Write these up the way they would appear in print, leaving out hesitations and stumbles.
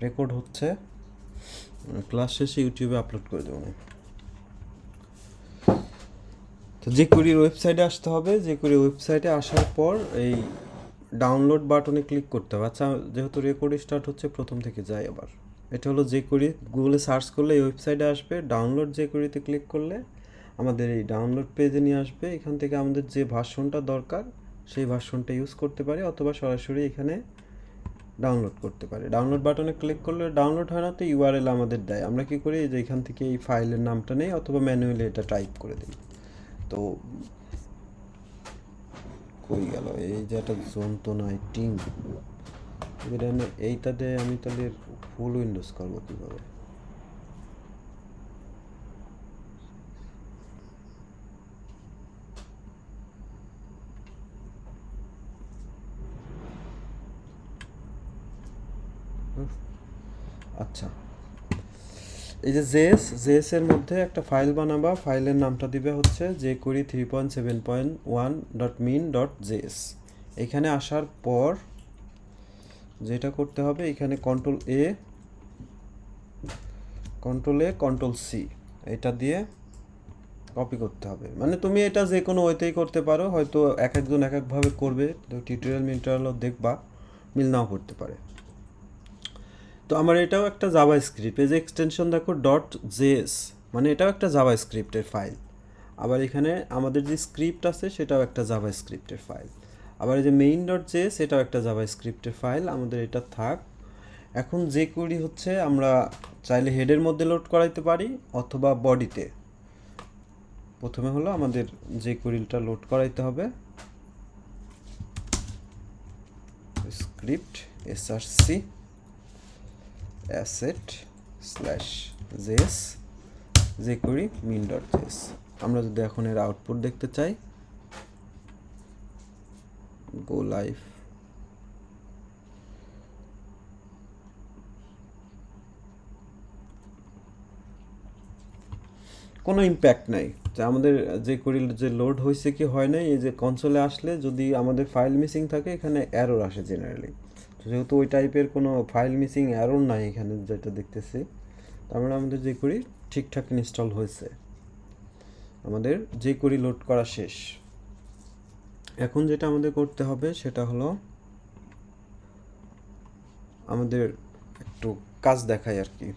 Record হচ্ছে, class শেষে ইউটিউবে আপলোড করে দেবো। তো jQuery ওয়েবসাইটে আসতে হবে। jQuery ওয়েবসাইটে আসার পর এই ডাউনলোড বাটনে ক্লিক করতে হবে। আচ্ছা, যেহেতু রেকর্ড স্টার্ট হচ্ছে, প্রথম থেকে যাই আবার। এটা হলো jQuery, গুগলে সার্চ করলে এই ওয়েবসাইটে আসবে। ডাউনলোড jQueryতে ক্লিক করলে আমাদের এই ডাউনলোড পেজে নিয়ে আসবে। এখান থেকে আমাদের যে ভার্সনটা দরকার সেই ভার্সনটা ইউজ করতে পারি, অথবা সরাসরি এখানে ডাউনলোড করতে পারি। ডাউনলোড বাটনে ক্লিক করলে ডাউনলোড হয় না, তো ইউআরএল আমাদের দেয়। আমরা কি করি, যে এখান থেকে এই ফাইলের নামটা নেই, অথবা ম্যানুয়ালি এটা টাইপ করে দিই। তো কই গেল এই যে একটা যন্ত্রণায় টিম, এইটাতে আমি তাহলে ফুল উইন্ডোজ করবো কীভাবে? আচ্ছা, এই যে জেএস এর মধ্যে একটা ফাইল বানাবা। ফাইলের নামটা দিবে হচ্ছে jQuery 3.7.1.min.js। এখানে আসার পর যেটা করতে হবে, এখানে কন্ট্রোল সি এটা দিয়ে কপি করতে হবে। মানে তুমি এটা যে কোনো ওয়েতেই করতে পারো, হয়তো এক একজন এক একভাবে করবে, তো টিউটোরিয়ালও দেখবা, মিল নাও করতে পারে। তো আমার এটাও একটা জাভা স্ক্রিপ্ট, এই যে এক্সটেনশন দেখো .js, মানে এটাও একটা জাভা স্ক্রিপ্টের ফাইল। আবার এখানে আমাদের যে স্ক্রিপ্ট আছে সেটাও একটা জাভা স্ক্রিপ্টের ফাইল। আবার এই যে main.js এটাও একটা জাভা স্ক্রিপ্টের ফাইল। আমাদের এটা থাক। এখন jQuery হচ্ছে আমরা চাইলে হেডের মধ্যে লোড করাইতে পারি, অথবা বডিতে। প্রথমে হলো আমাদের jQueryটা লোড করাইতে হবে। Script src asset/js jQuery min.js। আমরা যদি এখন এর আউটপুট দেখতে চাই, গো লাইভ, কোনো ইম্প্যাক্ট নাই যে আমাদের jQuery যে লোড হয়েছে কি হয় নাই। এই যে কনসোলে আসলে যদি আমাদের ফাইল মিসিং থাকে, এখানে এরর আসে জেনারেলি। যেহেতু ওই টাইপের কোনো ফাইল মিসিং এরর নাই এখানে যেটা দেখতেছি, তার মানে আমাদের jQuery ঠিকঠাক ইনস্টল হয়েছে। আমাদের jQuery লোড করা শেষ। এখন যেটা আমাদের করতে হবে সেটা হলো, আমাদের একটু কাজ দেখাই আর কি,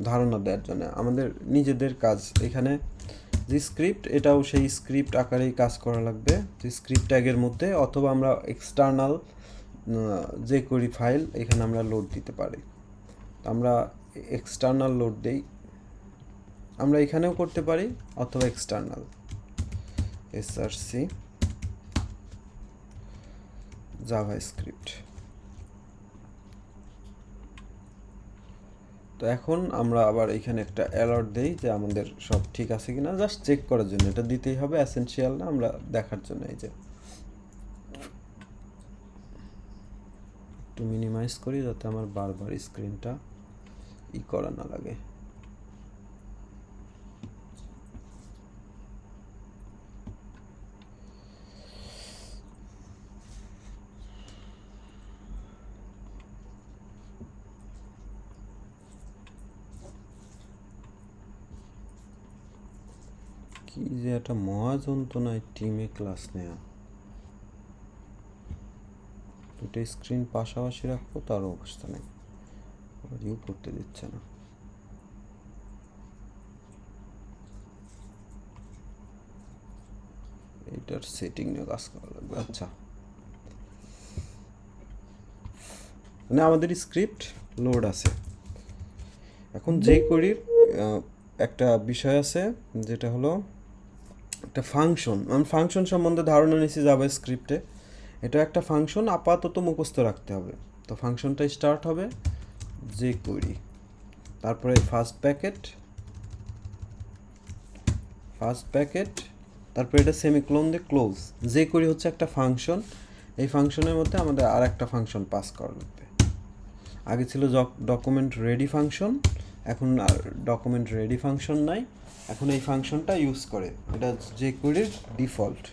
ধারণা দেওয়ার জন্য আমাদের নিজেদের কাজ। এখানে যে স্ক্রিপ্ট, এটাও সেই স্ক্রিপ্ট আকারেই কাজ করা লাগবে, যে স্ক্রিপ্ট ট্যাগের মধ্যে, অথবা আমরা এক্সটার্নাল jQuery ফাইল এখানে আমরা লোড দিতে পারি। আমরা এক্সটার্নাল লোড দেই, আমরা এখানেও করতে পারি, অথবা এক্সটার্নাল src জাভাস্ক্রিপ্ট। তো এখন আমরা আবার এখানে একটা অ্যালার্ট দেই যে আমাদের সব ঠিক আছে কিনা, জাস্ট চেক করার জন্য। এটা দিতেই হবে, এসেনশিয়াল না, আমরা দেখার জন্য। এই যে একটু মিনিমাইজ করি যাতে আমার বারবার স্ক্রিনটা করা না লাগে। কি যে একটা মহা যন্ত্রণায় টিমে ক্লাস নেওয়া। দুটো স্ক্রিন পাশাপাশি রাখবো, তার অবস্থা নেই, ইউ করতে দিচ্ছে না। এটার সেটিং নিয়ে কাজ করা লাগবে। আচ্ছা, মানে আমাদের স্ক্রিপ্ট লোড আছে। এখন jQueryর একটা বিষয় আছে, যেটা হলো একটা ফাংশন। আমি ফাংশন সম্বন্ধে ধারণা নিয়েছি জাভা স্ক্রিপ্টে। এটা একটা ফাংশন আপাতত মুখস্থ রাখতে হবে। তো ফাংশনটা স্টার্ট হবে jQuery, তারপরে ফার্স্ট প্যাকেট, তারপরে এটা সেমিক্লোন দিয়ে ক্লোজ। jQuery হচ্ছে একটা ফাংশন, এই ফাংশনের মধ্যে আমাদের আর একটা ফাংশন পাস করা লাগবে। আগে ছিল ডকুমেন্ট রেডি ফাংশন, এখন আর ডকুমেন্ট রেডি ফাংশন নাই, এখন এই ফাংশনটা ইউজ করে। এটা jQueryর ডিফল্ট।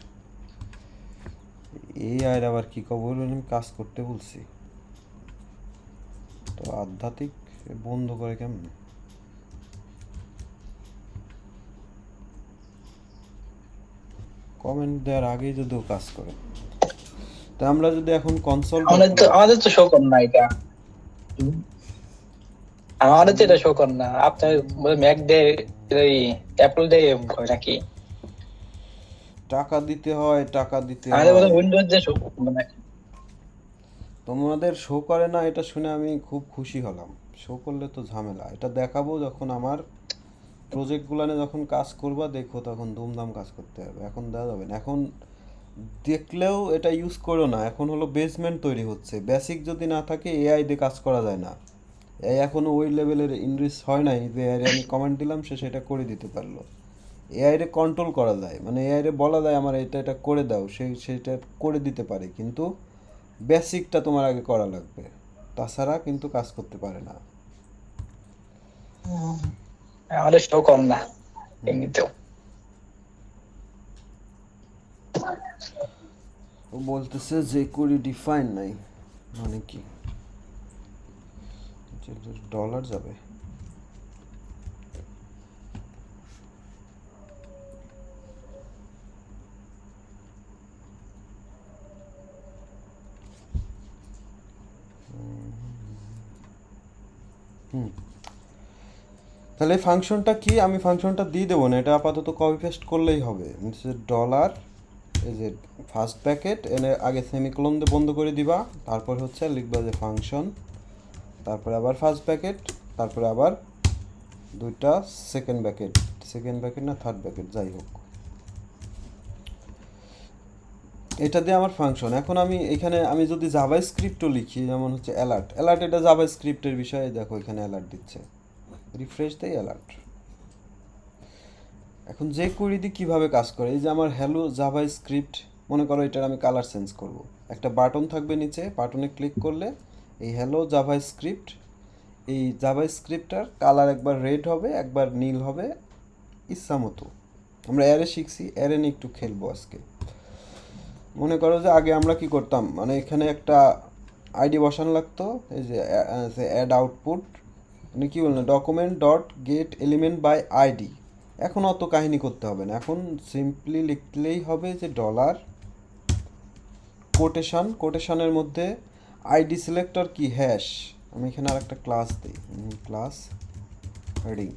এই আর আবার কি কবল, আমি কাজ করতে বলছি। তো আধ্যাত্মিক বন্ধ করে কেমন? কমেন্ট দেওয়ার আগেই যদিও কাজ করে। তা আমরা যদি এখন কনসোল আমাদের তো শো করে না এটা, আমাদের তো এটা শো করে না। আপনার ম্যাক ডে অ্যাপল ডে হয় নাকি? টাকা দিতে হয়, টাকা দিতে আমাদের হয়। উইন্ডোজ দিয়ে শো করবে নাকি? তোমাদের শো করে না এটা শুনে আমি খুব খুশি হলাম। শো করলে তো ঝামেলা। এটা দেখাবো যখন আমার প্রজেক্টগুলানে যখন কাজ করবা, দেখো তখন ধুমধাম কাজ করতে হবে। এখন দেওয়া যাবে না। এখন দেখলেও এটা ইউজ করো না। এখন হলো বেসমেন্ট তৈরি হচ্ছে। বেসিক যদি না থাকে এআই দিয়ে কাজ করা যায় না। এআই এখনও ওই লেভেলের ইনরিচ হয় নাই যে এআই আমি কমান্ড দিলাম সে সেটা করে দিতে পারলো। এআই রে কন্ট্রোল করা যায়, মানে এআই রে বলা যায় আমার এটা এটা করে দাও, সেটা করে দিতে পারে, কিন্তু বেসিকটা তোমার আগে করা লাগবে, তাছাড়া কিন্তু কাজ করতে পারে না। আমাদের শো কম না এমনিতেও। ও বলতেছে যে কুড়ি ডিফাইন নাই, মানে কি ডলার যাবে? তাহলে এই ফাংশনটা কি? আমি ফাংশনটা দিয়ে দেবো না, এটা আপাতত কপি পেস্ট করলেই হবে। ডলার, এই যে ফার্স্ট প্যাকেট এনে আগে সেমিকোলন দিয়ে বন্ধ করে দিবা, তারপর হচ্ছে লিখবা যে ফাংশন, তারপরে আবার ফার্স্ট প্যাকেট, তারপরে আবার দুইটা সেকেন্ড ব্যাকেট, সেকেন্ড ব্যাকেট না থার্ড ব্যাকেট যাই হোক, এটা দিয়ে আমার ফাংশন। এখন আমি এখানে আমি যদি জাভা স্ক্রিপ্টও লিখি, যেমন হচ্ছে অ্যালার্ট, অ্যালার্ট এটা জাভা স্ক্রিপ্টের বিষয়ে, দেখো এখানে অ্যালার্ট দিচ্ছে, রিফ্রেশ দেই অ্যালার্ট। এখন যে কুইরি দিয়ে কীভাবে কাজ করে, এই যে আমার হ্যালো জাভা স্ক্রিপ্ট, মনে করো এটার আমি কালার চেঞ্জ করব, একটা বাটন থাকবে নিচে, বাটনে ক্লিক করলে এই হ্যালো জাভা স্ক্রিপ্ট, এই জাভা স্ক্রিপ্টটার কালার একবার রেড হবে একবার নীল হবে, ইচ্ছা মতো। আমরা অ্যারে শিখছি, অ্যারে নিয়ে একটু খেলবো আজকে। মনে করো যে আগে আমরা কি করতাম, মানে এখানে একটা আইডি বসানো লাগতো, এই যে অ্যাড আউটপুট, মানে কী বললেন, document dot get element by ID. এখন অত কাহিনী করতে হবে না, এখন সিম্পলি লিখলেই হবে যে ডলার কোটেশন, কোটেশনের মধ্যে আইডি সিলেক্টর কি হ্যাশ, আমি এখানে আর একটা ক্লাস দিই, ক্লাস হেডিং,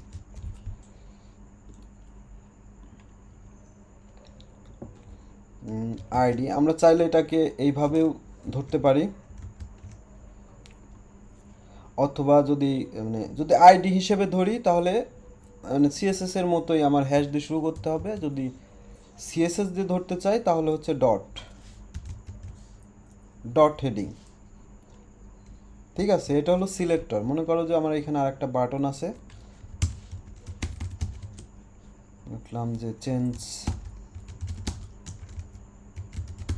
আইডি। আমরা চাইলে এটাকে এইভাবেও ধরতে পারি, অথবা যদি মানে যদি আইডি হিসেবে ধরি তাহলে মানে সিএসএস এর মতোই আমার হ্যাশ দিয়ে শুরু করতে হবে। যদি সিএসএস দিয়ে ধরতে চাই তাহলে হচ্ছে ডট, ডট হেডিং। ঠিক আছে, এটা হলো সিলেক্টর। মনে করো যে আমার এখানে আরেকটা বাটন আছে, লিখলাম যে চেঞ্জ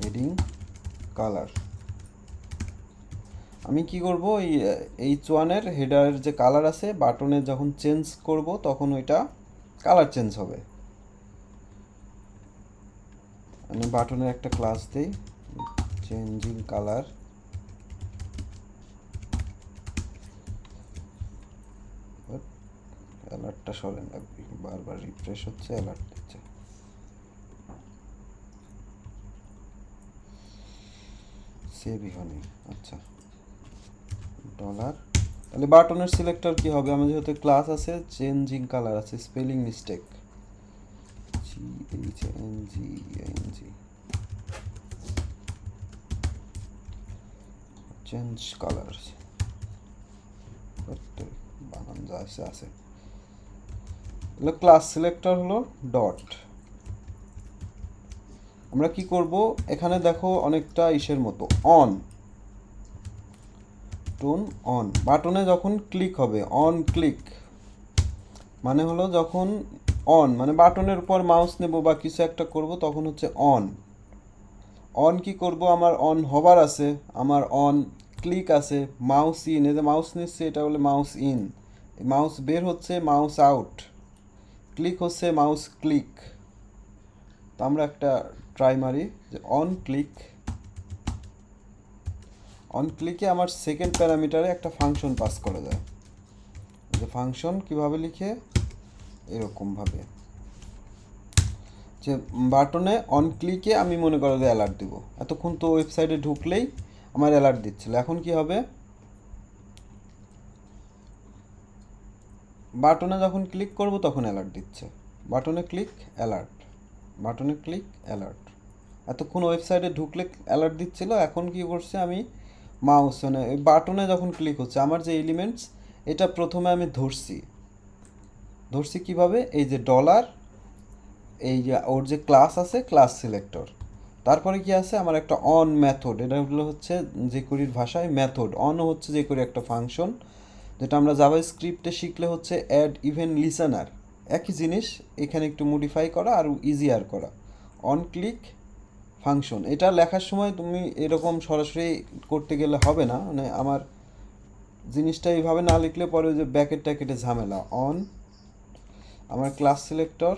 হেডিং কালার। আমি কি করব, এই H1-এর হেডারের যে কালার আছে বাটনে যখন চেঞ্জ করব তখন ওইটা কালার চেঞ্জ হবে। আমি বাটনের একটা ক্লাস দিই, চেঞ্জিং কালার, অ্যালার্টটা সরেন লাগবে, বারবার রিফ্রেশ হচ্ছে, অ্যালার্ট দিচ্ছে। সেভই হয়নি, আচ্ছা ডলার। তাহলে বাটনের সিলেক্টর কি হবে, আমার যেহেতু ক্লাস আছে চেঞ্জিং কালার আছে, spelling mistake, CHNGING, change colour, বানান যা আছে আছে। ক্লাস সিলেক্টর হলো ডট। আমরা কি করব, এখানে দেখো অনেকটা ইসের মতো অন, টোন অন, বাটনে যখন ক্লিক হবে, অন ক্লিক মানে হলো যখন অন, মানে বাটনের উপর মাউস নেব বা কিছু একটা করব তখন হচ্ছে অন। অন কি করব, আমার অন হবার আছে, আমার অন ক্লিক আছে, মাউস ইন, এই যে মাউস নিচ্ছে এটা হলো মাউস ইন, মাউস বের হচ্ছে মাউস আউট, ক্লিক হচ্ছে মাউস ক্লিক। তো আমরা একটা ট্রাই মারি যে অন ক্লিক, অন ক্লিকে আমার সেকেন্ড প্যারামিটারে একটা ফাংশন পাস করা যায়। যে ফাংশন কিভাবে লিখে, এরকমভাবে যে বাটনে অন ক্লিকে আমি মনে করো যে অ্যালার্ট দিব। এতক্ষণ তো ওয়েবসাইটে ঢুকলেই আমার অ্যালার্ট দিচ্ছিল, এখন কি হবে, বাটনে যখন ক্লিক করব তখন অ্যালার্ট দিচ্ছে। বাটনে ক্লিক অ্যালার্ট, বাটনে ক্লিক অ্যালার্ট। এতক্ষণ ওয়েবসাইটে ঢুকলে অ্যালার্ট দিচ্ছিল, এখন কি করছে, আমি মাউস মানে ওই বাটনে যখন ক্লিক হচ্ছে আমার যে এলিমেন্টস, এটা প্রথমে আমি ধরছি কিভাবে, এই যে ডলার, এই যে ওর যে ক্লাস আছে ক্লাস সিলেক্টর, তারপরে কি আছে আমার একটা অন মেথড, এটা হচ্ছে jQuery-র ভাষায় মেথড। অন হচ্ছে jQuery একটা ফাংশন, যেটা আমরা জাভাস্ক্রিপ্টে শিখলে হচ্ছে অ্যাড ইভেন্ট লিসেনার, একই জিনিস, এখানে একটু মডিফাই করা আর ইজিয়ার করা। অন ক্লিক ফাংশন, এটা লেখার সময় তুমি এরকম সরাসরি করতে গেলে হবে না, মানে আমার জিনিসটা এইভাবে না লিখলে পরে যে ব্যাকেট ট্যাকেটে ঝামেলা। অন আমার ক্লাস সিলেক্টর,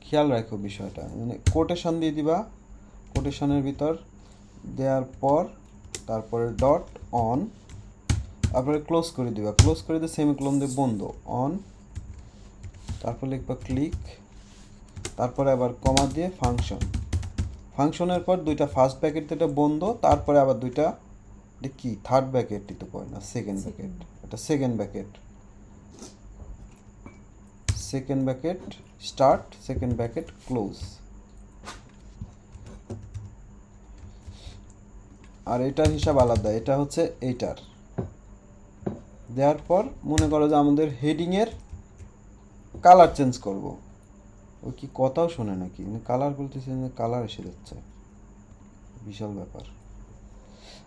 খেয়াল রাখো বিষয়টা, মানে কোটেশন দিয়ে দিবা, কোটেশনের ভিতর দেওয়ার পর তারপরে ডট অন, তারপরে ক্লোজ করে দিবা, ক্লোজ করে দিয়ে সেমিকোলন দিয়ে বন্ধ, অন, তারপর লিখবা ক্লিক, তারপরে আবার কমা দিয়ে ফাংশন, ফাংশনের পর দুইটা ফার্স্ট ব্র্যাকেট এটা বন্ধ, তারপরে আবার দুইটা, এটা কি থার্ড ব্র্যাকেটই তো কয় না, সেকেন্ড ব্র্যাকেট, এটা second bracket, second bracket start, second bracket close. আর এটার হিসাব আলাদা, এটা হচ্ছে এইটার দেওয়ার পর মনে করো যে আমাদের হেডিংয়ের কালার চেঞ্জ করব, ওই কি কথাও শোনে নাকি, মানে কালার বলতেছে, কালার এসে যাচ্ছে, বিশাল ব্যাপার।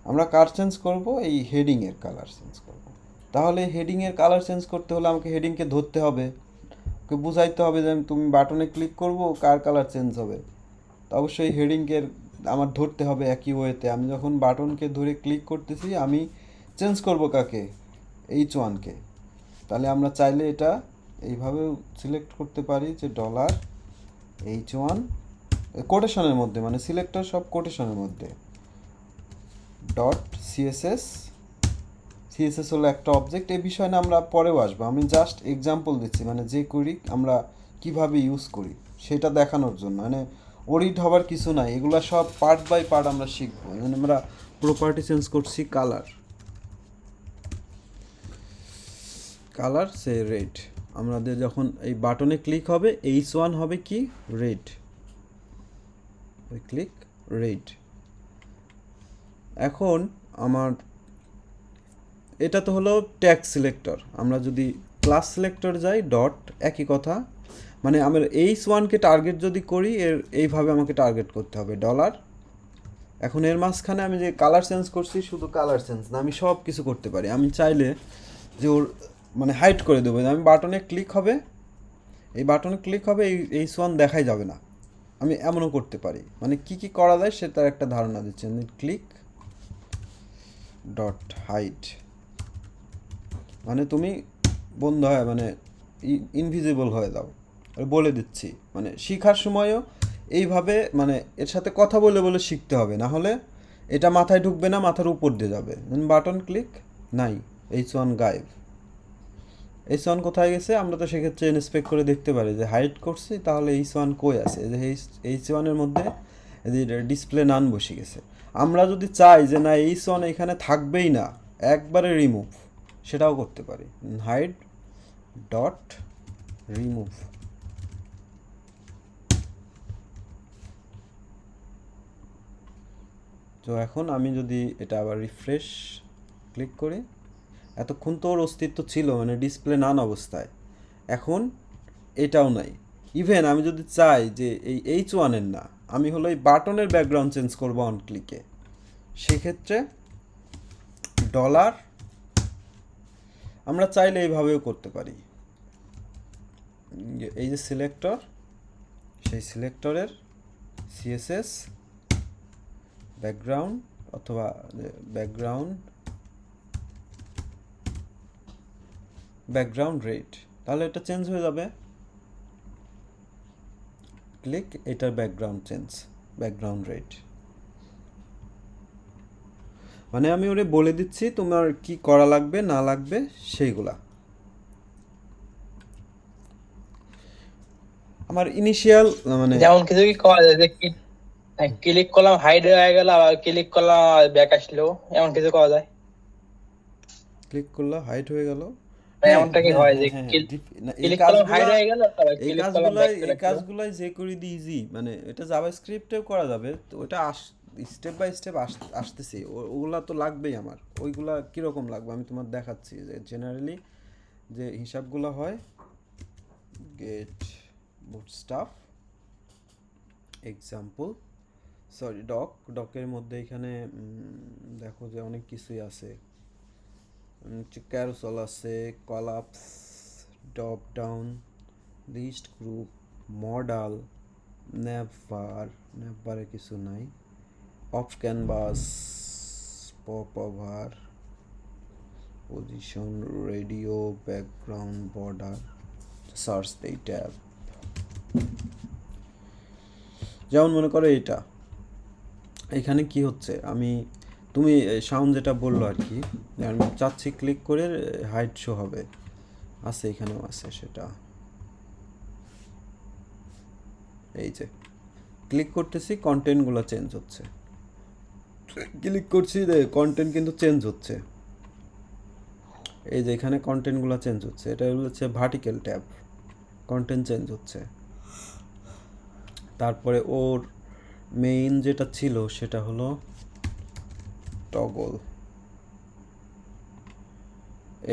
আমরা কার চেঞ্জ করব, এই হেডিংয়ের কালার চেঞ্জ করব। তাহলে হেডিংয়ের কালার চেঞ্জ করতে হলে আমাকে হেডিংকে ধরতে হবে, ওকে বুঝাইতে হবে যে তুমি বাটনে ক্লিক করব কার কালার চেঞ্জ হবে, তো অবশ্যই হেডিংকে আমার ধরতে হবে একই ওয়েতে। আমি যখন বাটনকে ধরে ক্লিক করতেছি আমি চেঞ্জ করব কাকে, H1-কে। তাহলে আমরা চাইলে এটা এইভাবে সিলেক্ট করতে পারি যে ডলার H1 কোটেশনের মধ্যে, মানে সিলেক্টর সব কোটেশনের মধ্যে, ডট সিএসএস, সিএসএস হলো একটা অবজেক্ট, এই বিষয়ে না আমরা পরেও আসবো, আমি জাস্ট এক্সাম্পল দিচ্ছি, মানে jQuery আমরা কিভাবে ইউজ করি সেটা দেখানোর জন্য, মানে ওরিড হবার কিছু নাই, এগুলো সব পার্ট বাই পার্ট আমরা শিখবো। মানে আমরা প্রপার্টি চেঞ্জ করছি কালার, কালার সে রেড, আমাদের যখন এই বাটনে ক্লিক হবে H1 হবে কি রেড, ওই ক্লিক রেড। এখন আমার এটা তো হলো ট্যাগ সিলেক্টর, আমরা যদি ক্লাস সিলেক্টর যাই ডট, একই কথা, মানে আমার H1-কে টার্গেট যদি করি এর এইভাবে আমাকে টার্গেট করতে হবে ডলার। এখন এর মাঝখানে আমি যে কালার চেঞ্জ করছি, শুধু কালার চেঞ্জ না, আমি সব কিছু করতে পারি। আমি চাইলে যে ওর মানে হাইড করে দেবো, আমি বাটনে ক্লিক হবে, এই বাটনে ক্লিক হবে, এই H1 দেখাই যাবে না, আমি এমনও করতে পারি। মানে কি কি করা যায় সেটার একটা ধারণা দিচ্ছি। ক্লিক ডট হাইড, মানে তুমি বন্ধ হয়, মানে ইনভিজিবল হয়ে যাও, বলে দিচ্ছি। মানে শেখার সময়ও এইভাবে, মানে এর সাথে কথা বলে বলে শিখতে হবে, না হলে এটা মাথায় ঢুকবে না, মাথার উপর দিয়ে যাবে। বাটন ক্লিক নাই, H1 গায়েব, H1 কোথায় গেছে, আমরা তো সেক্ষেত্রে ইন্সপেক্ট করে দেখতে পারি যে হাইড করছি, তাহলে H1 কই আছে, যে H1-এর মধ্যে ডিসপ্লে নান বসে গেছে। আমরা যদি চাই যে না H1 এখানে থাকবেই না, একবারে রিমুভ, সেটাও করতে পারি, হাইড ডট রিমুভ। তো এখন আমি যদি এটা আবার রিফ্রেশ ক্লিক করি, এতক্ষণ তো ওর অস্তিত্ব ছিল, মানে ডিসপ্লে নান অবস্থায়, এখন এটাও নাই। ইভেন আমি যদি চাই যে এই H1-এর না, আমি হলো এই বাটনের ব্যাকগ্রাউন্ড চেঞ্জ করবো অন ক্লিকে, সেক্ষেত্রে ডলার, আমরা চাইলে এইভাবেও করতে পারি, এই যে সিলেক্টর, সেই সিলেক্টরের সিএসএস ব্যাকগ্রাউন্ড, অথবা ব্যাকগ্রাউন্ড রেড, তাহলে এটা চেঞ্জ হয়ে যাবে। ক্লিক, এটার ব্যাকগ্রাউন্ড চেঞ্জ, ব্যাকগ্রাউন্ড রেড। মানে আমি ওরে বলে দিচ্ছি তোমার কি করা লাগবে না লাগবে সেইগুলা। আমার ইনিশিয়াল মানে যেমন কিছু কি করা যায় যে ক্লিক করলাম হাইড হয়ে গেল, আবার ক্লিক করলাম ব্যাক আসলো, এমন কিছু করা যায়? ক্লিক করলে হাইড হয়ে গেল। মানে হ্যাঁ এমনটা কি হ্যাঁ হয় হ্যাঁ যে হ্যাঁ না, এই ক্লিক করলাম কাজগুলা হাইড হয়ে গেল, আবার এই ক্লিক করলাম কাজগুলাই ব্যাক চলে এই আসলো? কাজগুলাই যে করে দি ইজি, মানে এটা জাভাস্ক্রিপ্টেও করা যাবে, তো ওটা স্টেপ বাই স্টেপ আসতেছি, ওগুলা তো লাগবেই আমার। ওইগুলা কীরকম লাগবে আমি তোমার দেখাচ্ছি, যে জেনারেলি যে হিসাবগুলো হয়, গেট বুটস্টাফ এক্সাম্পল, সরি ডকের মধ্যে এখানে দেখো যে অনেক কিছুই আছে, ক্যারোসেল আছে, collapse, drop down, list group, modal, ন্যাভবারে কিছু নাই, off canvas, pop over, position, radio, background, border, search এই ট্যাব। যেমন মনে করো এটা, এখানে কি হচ্ছে, তুমি সাউন্ড যেটা বললো আর কি, আমি চাচ্ছি ক্লিক করে হাইট শো হবে, আছে এখানেও আছে সেটা, এই যে ক্লিক করতেছি কন্টেন্টগুলো চেঞ্জ হচ্ছে, ক্লিক করছি কন্টেন্ট কিন্তু চেঞ্জ হচ্ছে, এই যে এখানে কন্টেন্টগুলো চেঞ্জ হচ্ছে, এটা হচ্ছে ভার্টিক্যাল ট্যাব, কন্টেন্ট চেঞ্জ হচ্ছে। তারপরে ওর মেইন যেটা ছিল সেটা হলো টগল,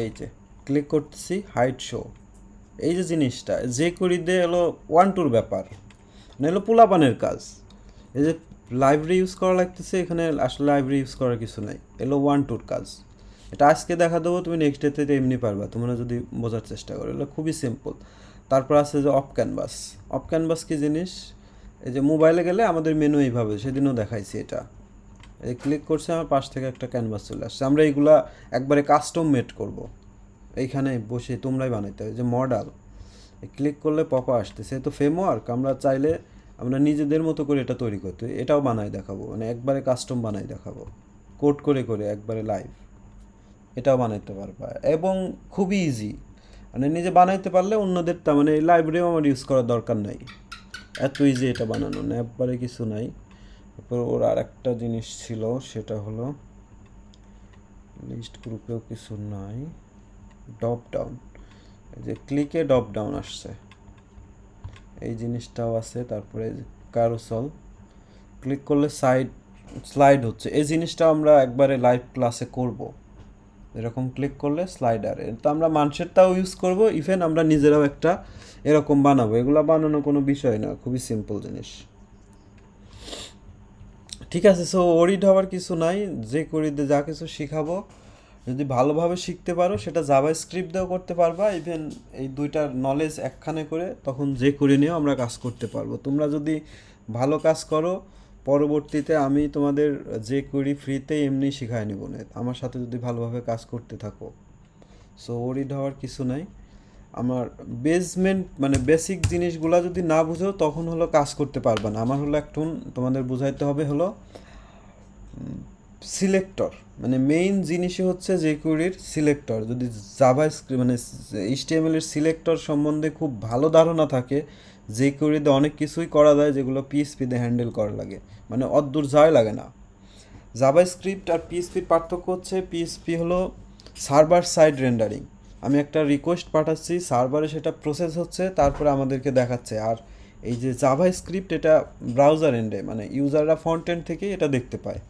এই যে ক্লিক করতেছি হাইট শো, এই যে জিনিসটা যে করি দে হলো 1-2 ব্যাপার, মানে হলো পোলাপানের কাজ। এই যে লাইব্রেরি ইউজ করা লাগতেছে, এখানে আসলে লাইব্রেরি ইউজ করার কিছু নাই, এলো 1-2 কাজ। এটা আজকে দেখা দেবো, তুমি নেক্সট ডেতে এমনি পারবা তোমরা যদি বোঝার চেষ্টা করো, এগুলো খুবই সিম্পল। তারপর আছে যে অফ ক্যানভাস কি জিনিস, এই যে মোবাইলে গেলে আমাদের মেনু এইভাবে, সেদিনও দেখাইছি এটা, এই ক্লিক করছে আমার পাশ থেকে একটা ক্যানভাস চলে আসছে, আমরা এইগুলা একবারে কাস্টম মেড করব, এইখানে বসে তোমরাই বানাইতে হবে। যে মডেল ক্লিক করলে পপা আসতেছে, তো ফ্রেমওয়ার্ক আমরা চাইলে আমরা নিজেদের মতো করে এটা তৈরি করতে, এটাও বানাই দেখাবো, মানে একবারে কাস্টম বানাই দেখাবো, কোড করে করে একবারে লাইভ, এটাও বানাইতে পারবা, এবং খুবই ইজি, মানে নিজে বানাইতে পারলে অন্যদের, তার মানে লাইব্রেরিও আমার ইউজ করার দরকার নাই, এত ইজি এটা বানানো, না একবারে কিছু নাই। তারপর ওর আর একটা জিনিস ছিল, সেটা হলো লিস্ট গ্রুপেও কিছু নাই, ড্রপ ডাউন, এই যে ক্লিকে ড্রপ ডাউন আসছে, এই জিনিসটাও আছে। তারপরে ক্যারোসেল, ক্লিক করলে স্লাইড হচ্ছে, এই জিনিসটা আমরা একবারে লাইভ ক্লাসে করব, এরকম ক্লিক করলে স্লাইডার, তো আমরা মানুষেরটাও ইউজ করব, ইভেন আমরা নিজেরাও একটা এরকম বানাবো, এগুলো বানানো কোনো বিষয় না, খুবই সিম্পল জিনিস। ঠিক আছে, সো ওরিড হওয়ার কিছু নাই, যে করিতে যা কিছু শিখাবো যদি ভালোভাবে শিখতে পারো সেটা জাভা স্ক্রিপ্ট দিয়েও করতে পারবা, ইভেন এই দুইটার নলেজ একখানে করে তখন যে করে নিয়েও আমরা কাজ করতে পারবো। তোমরা যদি ভালো কাজ করো, পরবর্তীতে আমি তোমাদের যে করি ফ্রিতে এমনি শিখাই নেব না, আমার সাথে যদি ভালোভাবে কাজ করতে থাকো। সো ওরিড হওয়ার কিছু নাই, আমার বেসমেন্ট মানে বেসিক জিনিসগুলা যদি না বুঝো তখন হলো কাজ করতে পারবে না। আমার হলো একটু তোমাদের বুঝাইতে হবে হলো সিলেক্টর, মানে মেইন জিনিসই হচ্ছে jQuery-র সিলেক্টর। যদি জাভা মানে HTML এর সিলেক্টর সম্বন্ধে খুব ভালো ধারণা থাকে, jQuery-তে অনেক কিছুই করা যায় যেগুলো PHP-তে হ্যান্ডেল করা লাগে, মানে অদ্দূর যায় লাগে না। জাভাস্ক্রিপ্ট আর পিএসপির পার্থক্য হচ্ছে, পিএসপি হলো সার্ভার সাইড রেন্ডারিং, আমি একটা রিকোয়েস্ট পাঠাচ্ছি, সার্ভারে সেটা প্রসেস হচ্ছে, তারপরে আমাদেরকে দেখাচ্ছে। আর এই যে জাভাস্ক্রিপ্ট এটা ব্রাউজার এন্ডে, মানে ইউজাররা ফ্রন্ট এন্ড থেকেই এটা দেখতে পায়।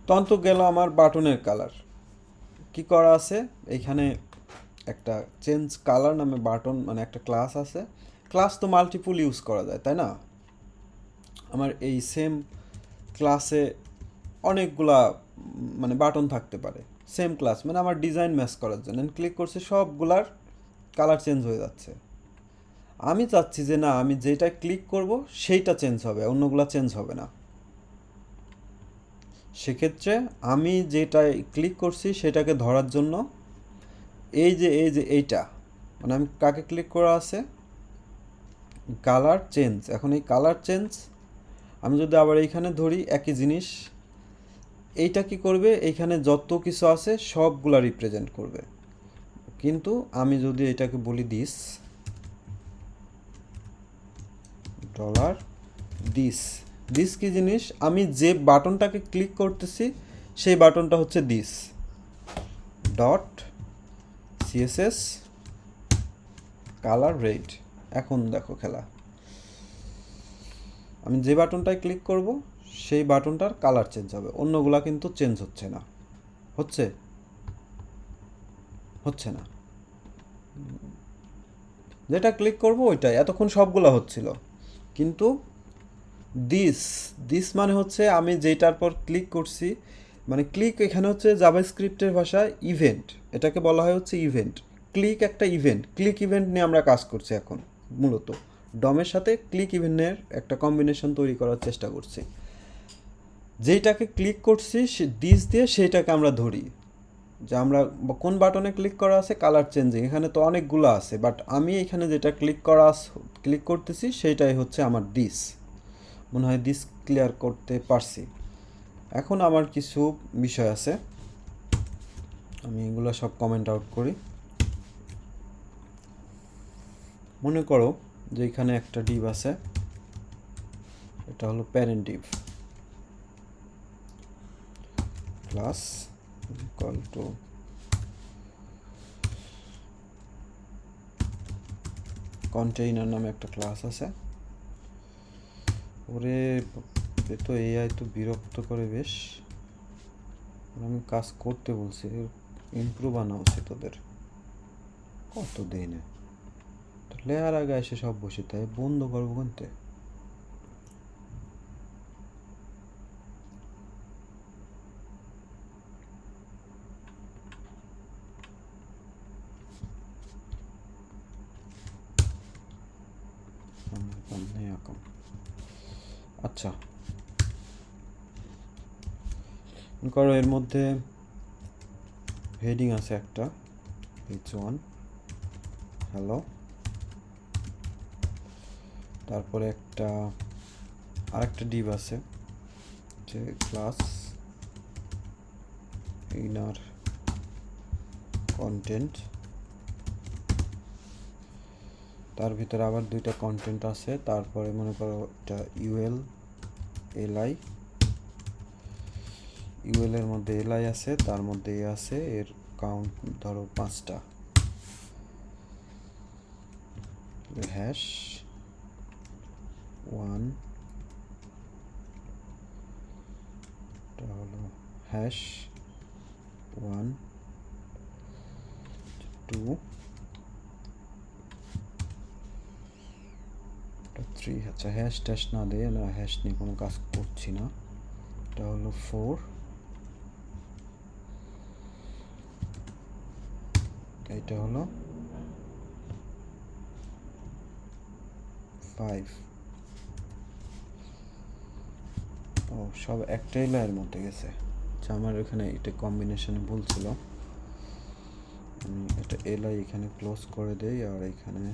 তখন তো গেল আমার বাটনের কালার, কি করা আছে এইখানে, একটা চেঞ্জ কালার নামে বাটন মানে একটা ক্লাস আছে, ক্লাস তো মাল্টিপুল ইউজ করা যায় তাই না, আমার এই সেম ক্লাসে অনেকগুলা মানে বাটন থাকতে পারে, সেম ক্লাস মানে আমার ডিজাইন ম্যাচ করার জন্য ক্লিক করছি, সবগুলার কালার চেঞ্জ হয়ে যাচ্ছে। আমি চাচ্ছি যে না, আমি যেটা ক্লিক করব সেইটা চেঞ্জ হবে, অন্যগুলা চেঞ্জ হবে না। সেক্ষেত্রে আমি যেটায় ক্লিক করছি সেটাকে ধরার জন্য এই যে এইটা, মানে আমি কাকে ক্লিক করা আছে, কালার চেঞ্জ, এখন এই কালার চেঞ্জ আমি যদি আবার এইখানে ধরি একই জিনিস, এইটা কি করবে, এইখানে যত কিছু আছে সবগুলা রিপ্রেজেন্ট করবে। কিন্তু আমি যদি এটাকে বলি দিস ডলার দিস, দিস কি জিনিস, আমি যে বাটনটাকে ক্লিক করতেছি সেই বাটনটা হচ্ছে this dot CSS colour red. এখন দেখো খেলা, আমি যে বাটনটায় ক্লিক করব সেই বাটনটার কালার চেঞ্জ হবে, অন্যগুলা কিন্তু চেঞ্জ হচ্ছে না। হচ্ছে হচ্ছে না, যেটা ক্লিক করব ওইটাই, এতক্ষণ সবগুলা হচ্ছিল। কিন্তু দিস দিস মানে হচ্ছে আমি যেটার পর ক্লিক করছি, মানে ক্লিক এখানে হচ্ছে জাভাস্ক্রিপ্টের ভাষায় ইভেন্ট, এটাকে বলা হয় হচ্ছে ইভেন্ট। ক্লিক একটা ইভেন্ট, ক্লিক ইভেন্ট নিয়ে আমরা কাজ করছি এখন মূলত। ডমের সাথে ক্লিক ইভেন্টের একটা কম্বিনেশন তৈরি করার চেষ্টা করছি। যেইটাকে ক্লিক করছি সে দিস দিয়ে সেইটাকে আমরা ধরি, যে আমরা কোন বাটনে ক্লিক করা আছে কালার চেঞ্জিং, এখানে তো অনেকগুলো আছে, বাট আমি এখানে যেটা ক্লিক করতেছি সেইটাই হচ্ছে আমার দিস। মনে হয় দিস ক্লিয়ার করতে পারছি। এখন আমার কিছু বিষয় আছে, আমি এগুলো সব কমেন্ট আউট করি। মনে করো যে এখানে একটা ডিভ আছে, এটা হলো parent Depp, class equal to container নামে একটা ক্লাস আছে। ওরে এ তো এআই তো বিরক্ত করে বেশ, আমি কাজ করতে বলছি, ইমপ্রুভ আনা উচিত ওদের, কত দেই না লেয়ার আগে এসে সব বসে, তাই বন্ধ করবো কোনতে। আচ্ছা করো, এর মধ্যে হেডিং আছে একটা h1 হ্যালো, তারপরে আরেকটা ডিভ আছে যে ক্লাস ইনার কন্টেন্ট, তার ভিতরে আবার দুইটা কন্টেন্ট আছে, তারপরে মনে করো এটা ইউএল এলআই, ইউএল এর মধ্যে এলআই আছে, তার মধ্যে এ আছে, এর কাউন্ট ধরো 5টা, হ্যাশ 1, এটা হলো হ্যাশ 1 2 3। আচ্ছা হ্যাশ ট্যাশ না দিয়ে, না হ্যাশ নিয়ে কোনো কাজ করছি না। এটা হলো 4, এইটা হলো 5। ও সব একটাই লাইনের মধ্যে গেছে। আচ্ছা আমার এখানে এটা কম্বিনেশনে ভুল ছিল, আমি এটা এলআই এখানে ক্লোজ করে দেই আর এখানে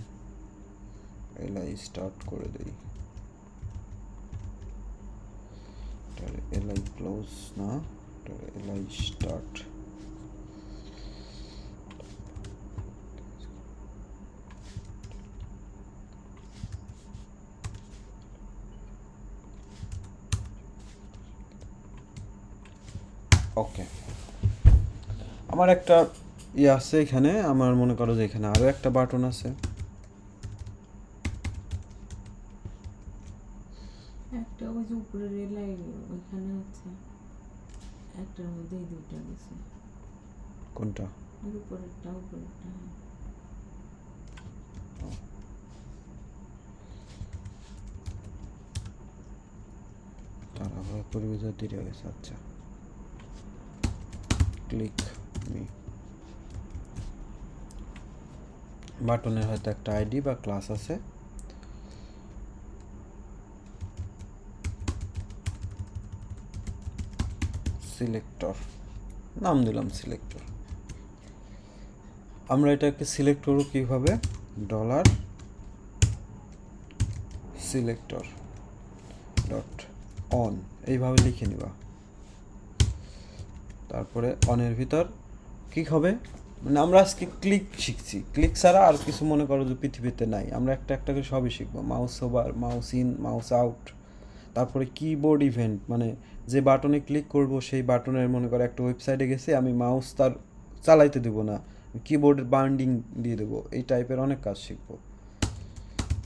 এলআই স্টার্ট করে দেই। এলআই ক্লোজ না, এলআই স্টার্ট। ওকে, আমার একটা আছে এখানে, আমার মনে করো যে এখানে আরো একটা বাটন আছে, একটা ওই যে উপরে রেলাই ওইখানে আছে, একটার মধ্যে দুইটা গেছে। কোনটা? আর উপরেরটা তারপরে পরিবেশ দিয়ে গেছে। আচ্ছা ক্লিক মি, বাটনের হয়তো একটা আইডি বা ক্লাস আছে, সিলেক্টর নাম দিলাম সিলেক্টর। আমরা এটাকে সিলেক্ট করব কিভাবে, ডলার সিলেক্টর ডট অন এইভাবে লিখে নিবা। তারপরে অনের ভিতর ক্লিক হবে। মানে আমরা আজকে ক্লিক শিখছি, ক্লিক ছাড়া আর কিছু মনে করো যে পৃথিবীতে নাই। আমরা একটা একটা করে সবই শিখবো, mouse over, mouse in, mouse out. তারপরে কিবোর্ড ইভেন্ট, মানে যে বাটনে ক্লিক করব সেই বাটনের, মনে করো একটা ওয়েবসাইটে গেছে, আমি মাউস তার চালাইতে দেবো না, কিবোর্ডের বান্ডিং দিয়ে দেবো, এই টাইপের অনেক কাজ শিখবো।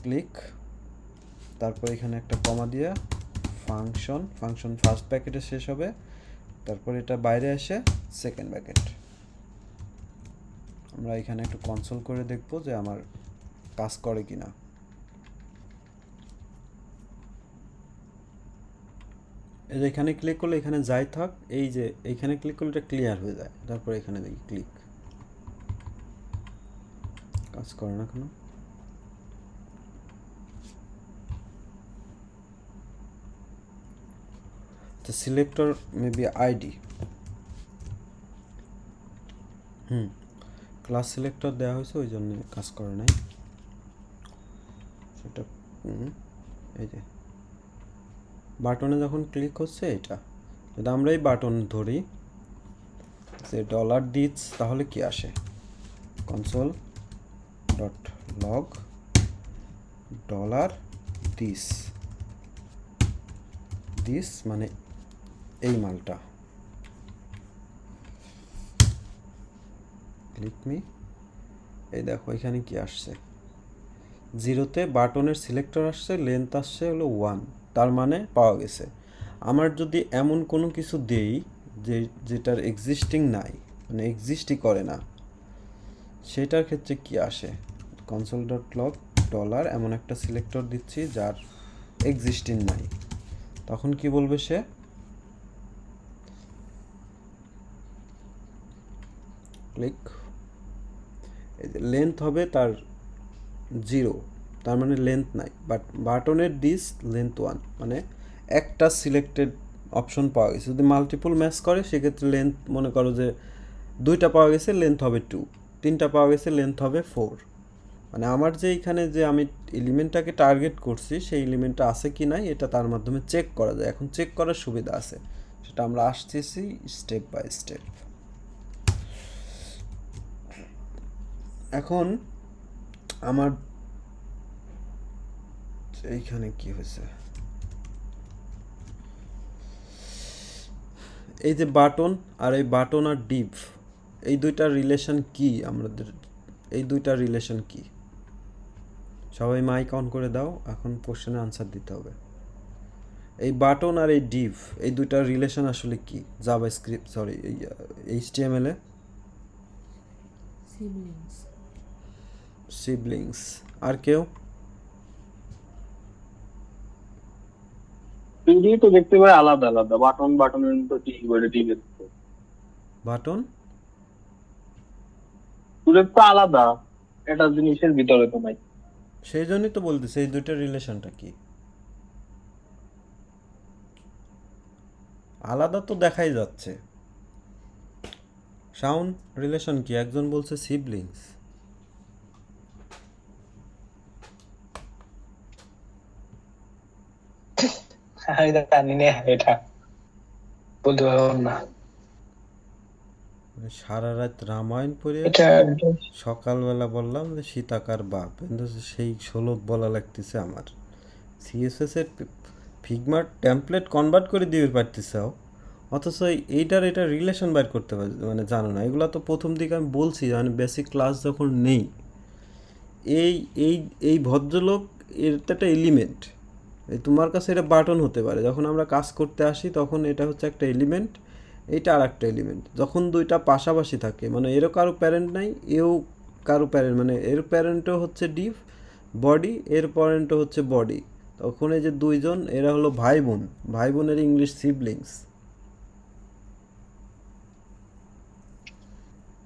ক্লিক, তারপর এখানে একটা কমা দিয়ে ফাংশন, ফাংশন ফার্স্ট প্যাকেটে শেষ হবে, তারপর এটা বাইরে আসে সেকেন্ড প্যাকেট। আমরা এখানে একটু কনসোল করে দেখবো যে আমার কাজ করে কিনা। এই যে এখানে ক্লিক করলে এখানে যাই থাক, এই যে এইখানে ক্লিক করলে এটা ক্লিয়ার হয়ে যায়। তারপর এখানে দেখি ক্লিক, কাজ করে না কেন? তো selector maybe ID, class selector দেওয়া হয়েছে, ওই জন্য কাজ করে নাই সেটা। এই যে বাটনে যখন ক্লিক হচ্ছে এটা, যদি আমরা এই বাটন ধরি যে ডলার দিস, তাহলে কি আসে? Console dot log dollar this, this মানে এই মালটা। ক্লিক মি, এই দেখো এখানে কি আসছে, 0-তে বাটনের সিলেক্টর আসছে, লেন্থ আসছে হলো 1, তার মানে পাওয়া গেছে। আমার যদি এমন কোনো কিছু দেই যেটার এক্সিস্টিং নাই, মানে এক্সিস্টই করে না, সেটার ক্ষেত্রে কি আসে? কনসোল ডট লগ ডলার এমন একটা সিলেক্টর দিচ্ছি যার এক্সিস্টিং নাই, তখন কি বলবে সে? ক্লিক, এই যে লেন্থ হবে তার 0, তার মানে লেন্থ নাই। বাট বাটনের দিস লেন্থ 1, মানে একটা সিলেক্টেড অপশন পাওয়া গেছে। যদি মাল্টিপল ম্যাচ করে সেক্ষেত্রে লেন্থ, মনে করো যে 2টা পাওয়া গেছে, লেন্থ হবে 2, 3টা পাওয়া গেছে, লেন্থ হবে 4। মানে আমার যে এইখানে যে আমি এলিমেন্টটাকে টার্গেট করছি সেই এলিমেন্টটা আছে কি নাই এটা তার মাধ্যমে চেক করা যায়। এখন চেক করার সুবিধা আছে, সেটা আমরা আসতেছি স্টেপ বাই স্টেপ। এখন আমার এইখানে কি হয়েছে, এই যে বাটন আর এই বাটন আর ডিভ, এই দুইটার রিলেশন কি? আমাদের এই দুইটার রিলেশন কি? সবাই মাইক অন করে দাও, এখন কোশ্চেনে আনসার দিতে হবে। এই বাটন আর এই ডিভ, এই দুইটার রিলেশন আসলে কি? জাভাস্ক্রিপ্ট, সরি, এইচটিএমএল এ সিবলিংস। সিবলিংস। আর কেউ? পিডি তো দেখতে পাই আলাদা আলাদা, বাটন বাটনের মতো কিবোর্ডে টিপে বাটন টুলেট তো আলাদা, এটা জিনিসের ভিতরে তো নাই। সেই জন্যই তো বলতেছি এই দুইটার রিলেশনটা কি? আলাদা তো দেখাই যাচ্ছে। সাউন্ড রিলেশন কি? একজন বলছে সিবলিংস। আমি তো জানি না এটা, বলতে পারবো না সারা রাত রামায়ণ পড়ে এটা। সকালবেলা বললাম যে সীতাকার বাপ, কিন্তু সেই 16 বলা লাগতেছে আমার। সিএসএস এর ফিগমার টেমপ্লেট কনভার্ট করে দিতে পারতেছাও, অথচ এইটার এটা রিলেশন বাইর করতে পার মানে জানো না। এগুলো তো প্রথম দিকে আমি বলছি, মানে বেসিক ক্লাস যখন নেই, এই এই এই ভদ্রলোক এর তো একটা এলিমেন্ট, এই তোমার কাছে এটা বাটন হতে পারে, যখন আমরা কাজ করতে আসি তখন এটা হচ্ছে একটা এলিমেন্ট, এইটা আর একটা এলিমেন্ট। যখন দুইটা পাশাপাশি থাকে, মানে এরও কারো প্যারেন্ট নাই, এও কারো প্যারেন্ট, মানে এর প্যারেন্টও হচ্ছে ডিভ বডি, এর প্যারেন্টও হচ্ছে বডি, তখন এই যে দুইজন এরা হলো ভাই বোন, ভাই বোনের ইংলিশ সিবলিংস।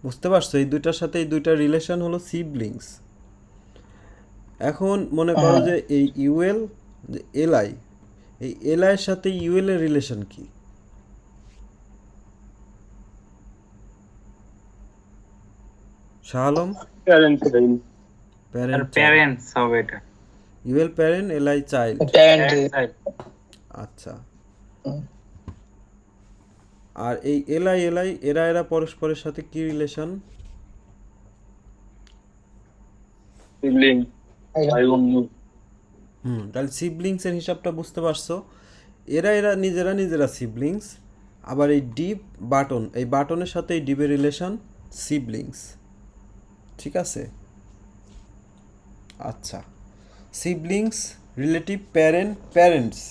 বুঝতে পারছো? এই দুইটার সাথে এই দুইটার রিলেশন হলো সিবলিংস। এখন মনে করো যে এই ইউএল, যে এলআই, এই এলআই এর সাথে ইউএল এর রিলেশন কি? শাহ আলম? প্যারেন্টস এটাই। প্যারেন্ট, প্যারেন্টস হবে এটা। UL parent, LI child. Parent. আচ্ছা, আর এই এলআই এলআই এরা এরা পরস্পরের সাথে কি রিলেশন? সিবলিং, ভাই বন্ধু। তাহলে সিবলিংসের হিসাবটা বুঝতে পারছো? এরা এরা নিজেরা নিজেরা সিবলিংস, আবার এই ডিপ বাটন, এই বাটনের সাথে এই ডিপের রিলেশন সিবলিংস। ঠিক আছে? আচ্ছা, siblings, relative parent, parents.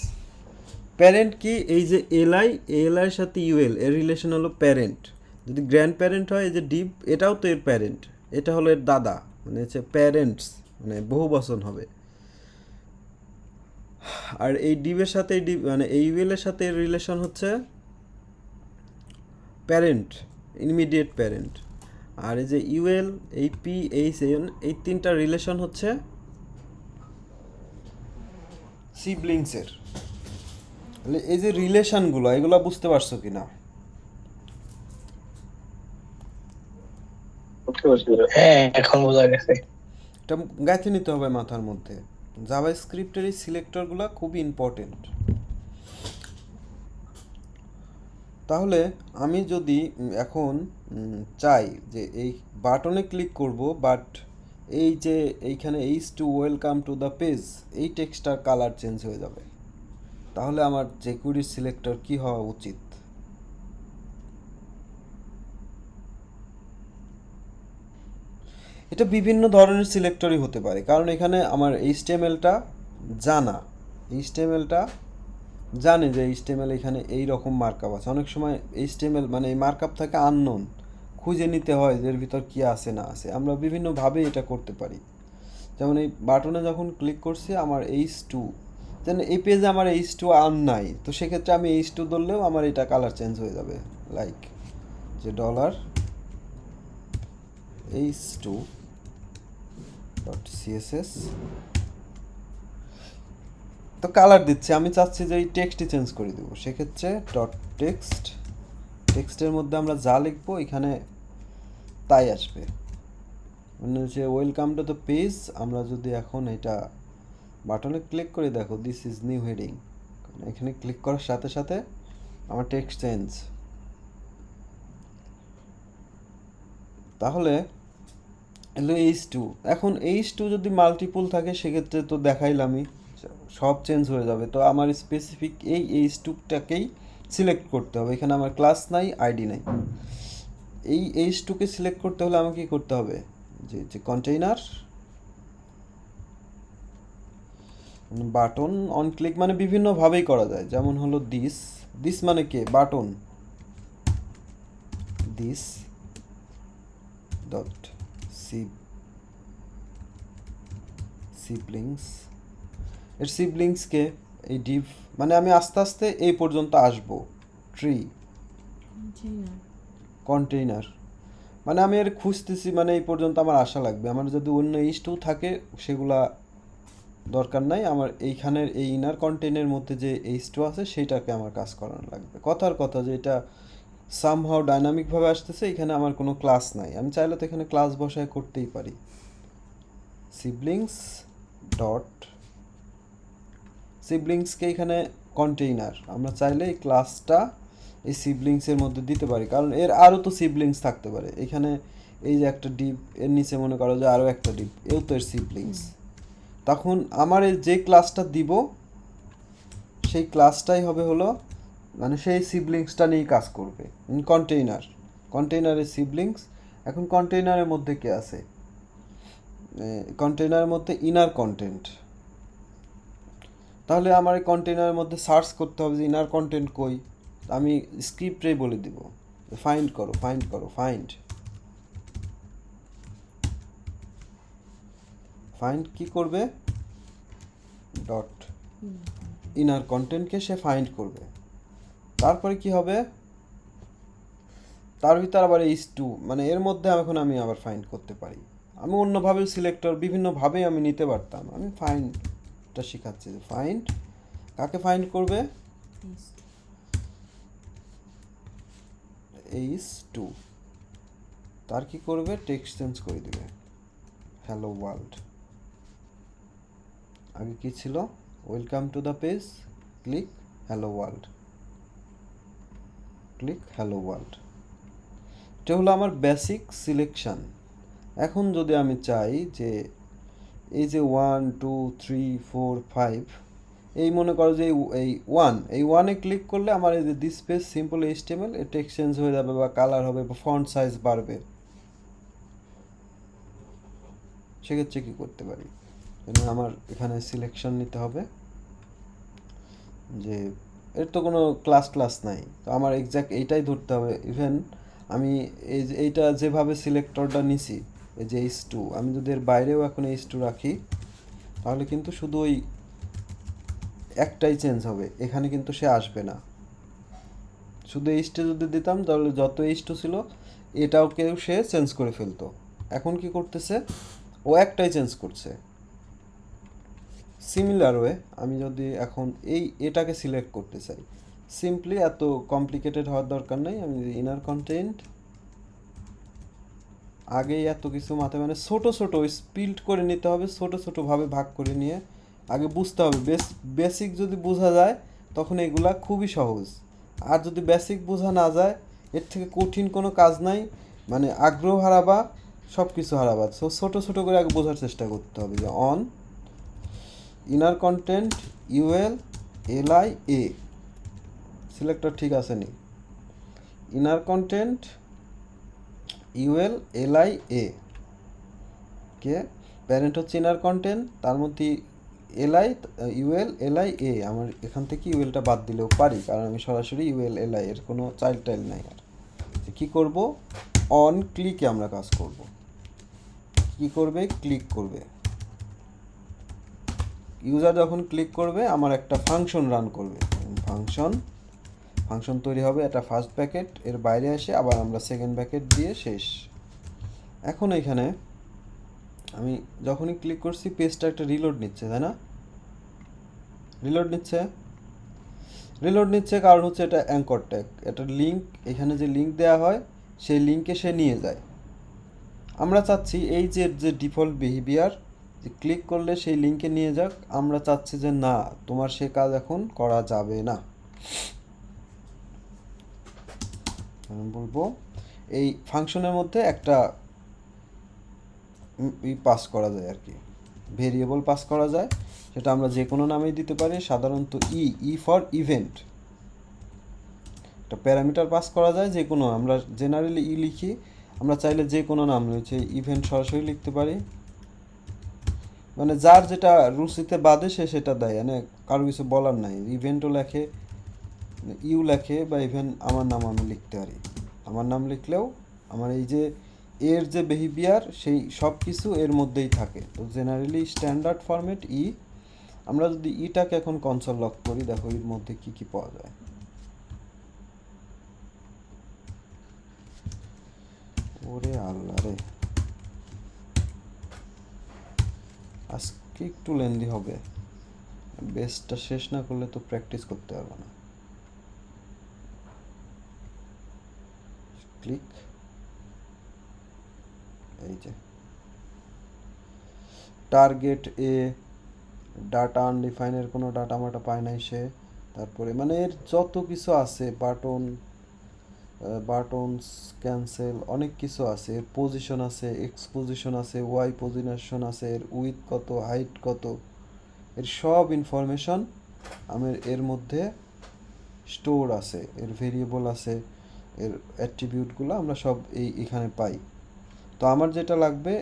Parent কি? এই যে এলআই, এলআইয়ের সাথে ইউএল এর রিলেশন হলো প্যারেন্ট। যদি গ্র্যান্ড প্যারেন্ট হয়, এই যে ডিপ, এটাও তো এর প্যারেন্ট, এটা হলো এর দাদা, মানে হচ্ছে প্যারেন্টস, মানে বহু বচন হবে। আর এই ডিপের সাথে এই ডিপ মানে এই ইউএল এর সাথে এর রিলেশন হচ্ছে প্যারেন্ট, ইমিডিয়েট প্যারেন্ট। আর এই যে ইউএল, এই পি, এইচ, এন, এই তিনটা রিলেশন হচ্ছে সিবলিংসের। তাহলে এই যে রিলেশনগুলো, এগুলো বুঝতে পারছো কি না? বুঝতে পারছি ভাই। হ্যাঁ, এখন বোঝা গেছে। এটা গাঁথে নিতে হবে মাথার মধ্যে। জাভা স্ক্রিপ্টের এই সিলেক্টরগুলো খুবই ইম্পর্টেন্ট। তাহলে আমি যদি এখন চাই যে এই বাটনে ক্লিক করব, বাট এই যে এইখানে H to welcome to the page, এই টেক্সটটার কালার চেঞ্জ হয়ে যাবে, তাহলে আমার জেকুইরির সিলেক্টর কি হওয়া উচিত? এটা বিভিন্ন ধরনের সিলেক্টরই হতে পারে, কারণ এখানে আমার এইচটিএমএলটা জানা, এইচটিএমএলটা জানে যে এইচটিএমএল এখানে এই রকম মার্কআপ আছে। অনেক সময় এইচটিএমএল মানে এই মার্কআপ থাকে আননোন, খুঁজে নিতে হয় যে এর ভিতর কী আছে না আছে। আমরা বিভিন্নভাবে এটা করতে পারি। যেমন এই বাটনে যখন ক্লিক করছি, আমার H2, যেন এই পেজে আমার H2 আন নাই, তো সেক্ষেত্রে আমি H2 ধরলেও আমার এটা কালার চেঞ্জ হয়ে যাবে। লাইক যে $H2.css, তো কালার দিচ্ছে, আমি চাচ্ছি যে এই টেক্সটই চেঞ্জ করে দেবো, সেক্ষেত্রে .text, টেক্সটের মধ্যে আমরা যা লিখবো এখানে তাই আসবে। মানে হচ্ছে ওয়েলকাম টু দ্য পেজ, আমরা যদি এখন এটা বাটনে ক্লিক করে দেখো, দিস ইজ নিউ হেডিং, এখানে ক্লিক করার সাথে সাথে আমার টেক্সট চেঞ্জ। তাহলে এলো H2। এখন H2 যদি মাল্টিপল থাকে সেক্ষেত্রে তো দেখাইলামই, সব চেঞ্জ হয়ে যাবে। তো আমার স্পেসিফিক এই H2টাকেই সিলেক্ট করতে হবে। এখানে আমার ক্লাস নাই, আইডি নাই। এই H2কে সিলেক্ট করতে হলে আমাকে কী করতে হবে? যে কন্টেইনার বাটন অন ক্লিক, মানে বিভিন্নভাবেই করা যায়। যেমন হলো দিস, দিস মানে কে? বাটন, দিস ডট সিবলিংস, এর সিবলিংসকে এই ডিভ, মানে আমি আস্তে আস্তে এই পর্যন্ত আসব। ট্রি, কন্টেইনার, মানে আমি এর খুঁজতেছি, মানে এই পর্যন্ত আমার আশা লাগবে। আমার যদি অন্য H2 থাকে সেগুলা দরকার নাই, আমার এইখানের এই ইনার কন্টেইনের মধ্যে যে H2 আছে সেইটাকে আমার কাজ করানো লাগবে। কথার কথা যে এটা সামহাও ডাইনামিকভাবে আসতেছে, এখানে আমার কোনো ক্লাস নাই, আমি চাইলে তো এখানে ক্লাস বসায় করতেই পারি। সিবলিংস ডট সিবলিংসকে এখানে কন্টেইনার, আমরা চাইলে এই ক্লাসটা এই সিবলিংসের মধ্যে দিতে পারি, কারণ এর আরও তো সিবলিংস থাকতে পারে। এখানে এই যে একটা ডিপ, এর নিচে মনে করো যে আরও একটা ডিপ, এও তো এর সিবলিংস। তখন আমার যে ক্লাসটা দিব সেই ক্লাসটাই হবে হলো, মানে সেই সিবলিংসটা নিয়েই কাজ করবে। কন্টেইনার, কন্টেইনারের সিবলিংস। এখন কন্টেইনারের মধ্যে কে আছে? কন্টেইনারের মধ্যে ইনার কন্টেন্ট। তাহলে আমার এই কন্টেইনারের মধ্যে সার্চ করতে হবে যে ইনার কন্টেন্ট কই। আমি স্ক্রিপ্টে বলে দিব ফাইন্ড করো, ফাইন্ড করো, ফাইন্ড। ফাইন্ড কি করবে? ডট ইনার কন্টেন্টকে সে ফাইন্ড করবে। তারপরে কি হবে? তার ভিতর আবার H2, মানে এর মধ্যে এখন আমি আবার ফাইন্ড করতে পারি। আমি অন্যভাবেও সিলেক্টর বিভিন্নভাবেই আমি নিতে পারতাম। আমি ফাইন্ডটা শেখাচ্ছি। ফাইন্ড কাকে ফাইন্ড করবে? H2। তার কি করবে? টেক্সট চেঞ্জ করে দিবে, হ্যালো ওয়ার্ল্ড। আগে কি ছিল? Welcome to the page, click hello world, click hello world. এটা হলো আমার বেসিক সিলেকশন। এখন যদি আমি চাই যে এই যে 1 2 3 4 5, এই মনে করো যে এই ওয়ানে ক্লিক করলে আমার এই যে দিস পেজ সিম্পল এইচটিএমএল এটা এক্সচেঞ্জ হয়ে যাবে বা কালার হবে বা ফন্ট সাইজ বাড়বে। সেক্ষেত্রে কী করতে পারি, আমার এখানে সিলেকশন নিতে হবে যে এর তো কোনো ক্লাস নাই, তো আমার এক্স্যাক্ট এইটাই ধরতে হবে। ইভেন আমি এইটা যেভাবে সিলেক্টরটা নিছি, এই যে H2, আমি যদি এর বাইরেও এখন H2 রাখি তাহলে কিন্তু শুধু ওই একটাই চেঞ্জ হবে, এখানে কিন্তু সে আসবে না। শুধু H2 যদি দিতাম তাহলে যত H2 ছিল এটাও কেউ সে চেঞ্জ করে ফেলতো। এখন কি করতেছে, ও একটাই চেঞ্জ করছে। সিমিলার ওয়ে আমি যদি এখন এটাকে সিলেক্ট করতে চাই, সিম্পলি এত কমপ্লিকেটেড হওয়ার দরকার নেই। আমি যদি ইনার কন্টেন্ট, আগেই এত কিছু মাথায় মানে ছোটো ছোটো স্পিল্ড করে নিতে হবে, ছোটো ছোটোভাবে ভাগ করে নিয়ে আগে বুঝতে হবে। বেসিক যদি বোঝা যায় তখন এগুলা খুবই সহজ, আর যদি বেসিক বোঝা না যায় এর থেকে কঠিন কোনো কাজ নাই। মানে আগ্রহ হারাবা, সব কিছু হারাবা। সো ছোটো ছোটো করে আগে বোঝার চেষ্টা করতে হবে যে on inner content UL LI A selector ঠিক আছে নি, ইনার কন্টেন্ট ইউএল এলআই এ কে প্যারেন্ট হচ্ছে ইনার কন্টেন্ট, তার মধ্যে এলআই ইউএল এলআই এ। আমার এখান থেকে ইউএলটা বাদ দিলেও পারি, কারণ আমি সরাসরি ইউএল এলআই এর কোনো চাইল্ড টাইল নাই। আর কি করব, অন ক্লিকে আমরা কাজ করব। কি করবে, ক্লিক করবে। ইউজার যখন ক্লিক করবে আমার একটা ফাংশন রান করবে, ফাংশন তৈরি হবে। এটা ফার্স্ট ব্র্যাকেট, এর বাইরে আসে আবার আমরা সেকেন্ড ব্র্যাকেট দিয়ে শেষ। এখন এখানে আমি যখনই ক্লিক করছি পেজটা একটা রিলোড নিচ্ছে, তাই না? রিলোড নিচ্ছে কারণ হচ্ছে এটা অ্যাঙ্কর ট্যাগ, এটা লিঙ্ক, এখানে যে লিঙ্ক দেওয়া হয় সেই লিঙ্কে সে নিয়ে যায়। আমরা চাচ্ছি এই যে ডিফল্ট বিহেভিয়ার, যে ক্লিক করলে সেই লিঙ্কে নিয়ে যাক, আমরা চাচ্ছি যে না, তোমার সে কাজ এখন করা যাবে না। আমি বলবো এই ফাংশনের মধ্যে একটা পাস করা যায় আর কি, ভেরিয়েবল পাস করা যায়, সেটা আমরা যে কোনো নামেই দিতে পারি। সাধারণত ই ফর ইভেন্ট, একটা প্যারামিটার পাস করা যায় যে কোনো, আমরা জেনারেলি লিখি, আমরা চাইলে যে কোনো নাম রয়েছে ইভেন্ট সরাসরি লিখতে পারি। মানে যার যেটা রুচিতে বাদে সে সেটা দেয়, মানে কারো কিছু বলার নাই। ইভেন্টও লেখে, ইউ লেখে, বা ইভেন আমার নাম আমি লিখতে পারি। আমার নাম লিখলেও আমার এই যে এর যে বিহেভিয়ার সেই সব কিছু এর মধ্যেই থাকে। তো জেনারেলি স্ট্যান্ডার্ড ফরম্যাট ই। আমরা যদি ইটাকে এখন কনসোল লক করি, দেখো এর মধ্যে কি কি পাওয়া যায়। ওরে আল্লাহ রে, আজকে একটু লেন্দি হবে, বেসটা শেষ না করলে তো প্র্যাকটিস করতে পারবো না। ক্লিক, এই যে টার্গেট এ, ডাটা আনডিফাইনের কোনো ডাটা মাটা পায় নাই সে। তারপরে মানে এর যত কিছু আছে, বাটনস ক্যান্সেল, অনেক কিছু আছে। এর পজিশন আছে, এক্স পজিশন আছে, ওয়াই পজিশন আছে, এর উইথ কত, হাইট কত, এর সব ইনফরমেশন আমার এর মধ্যে স্টোর আছে। এর ভেরিয়েবল আছে, এর অ্যাট্রিবিউটগুলো আমরা সব এখানে পাই। তো আমার যেটা লাগবে,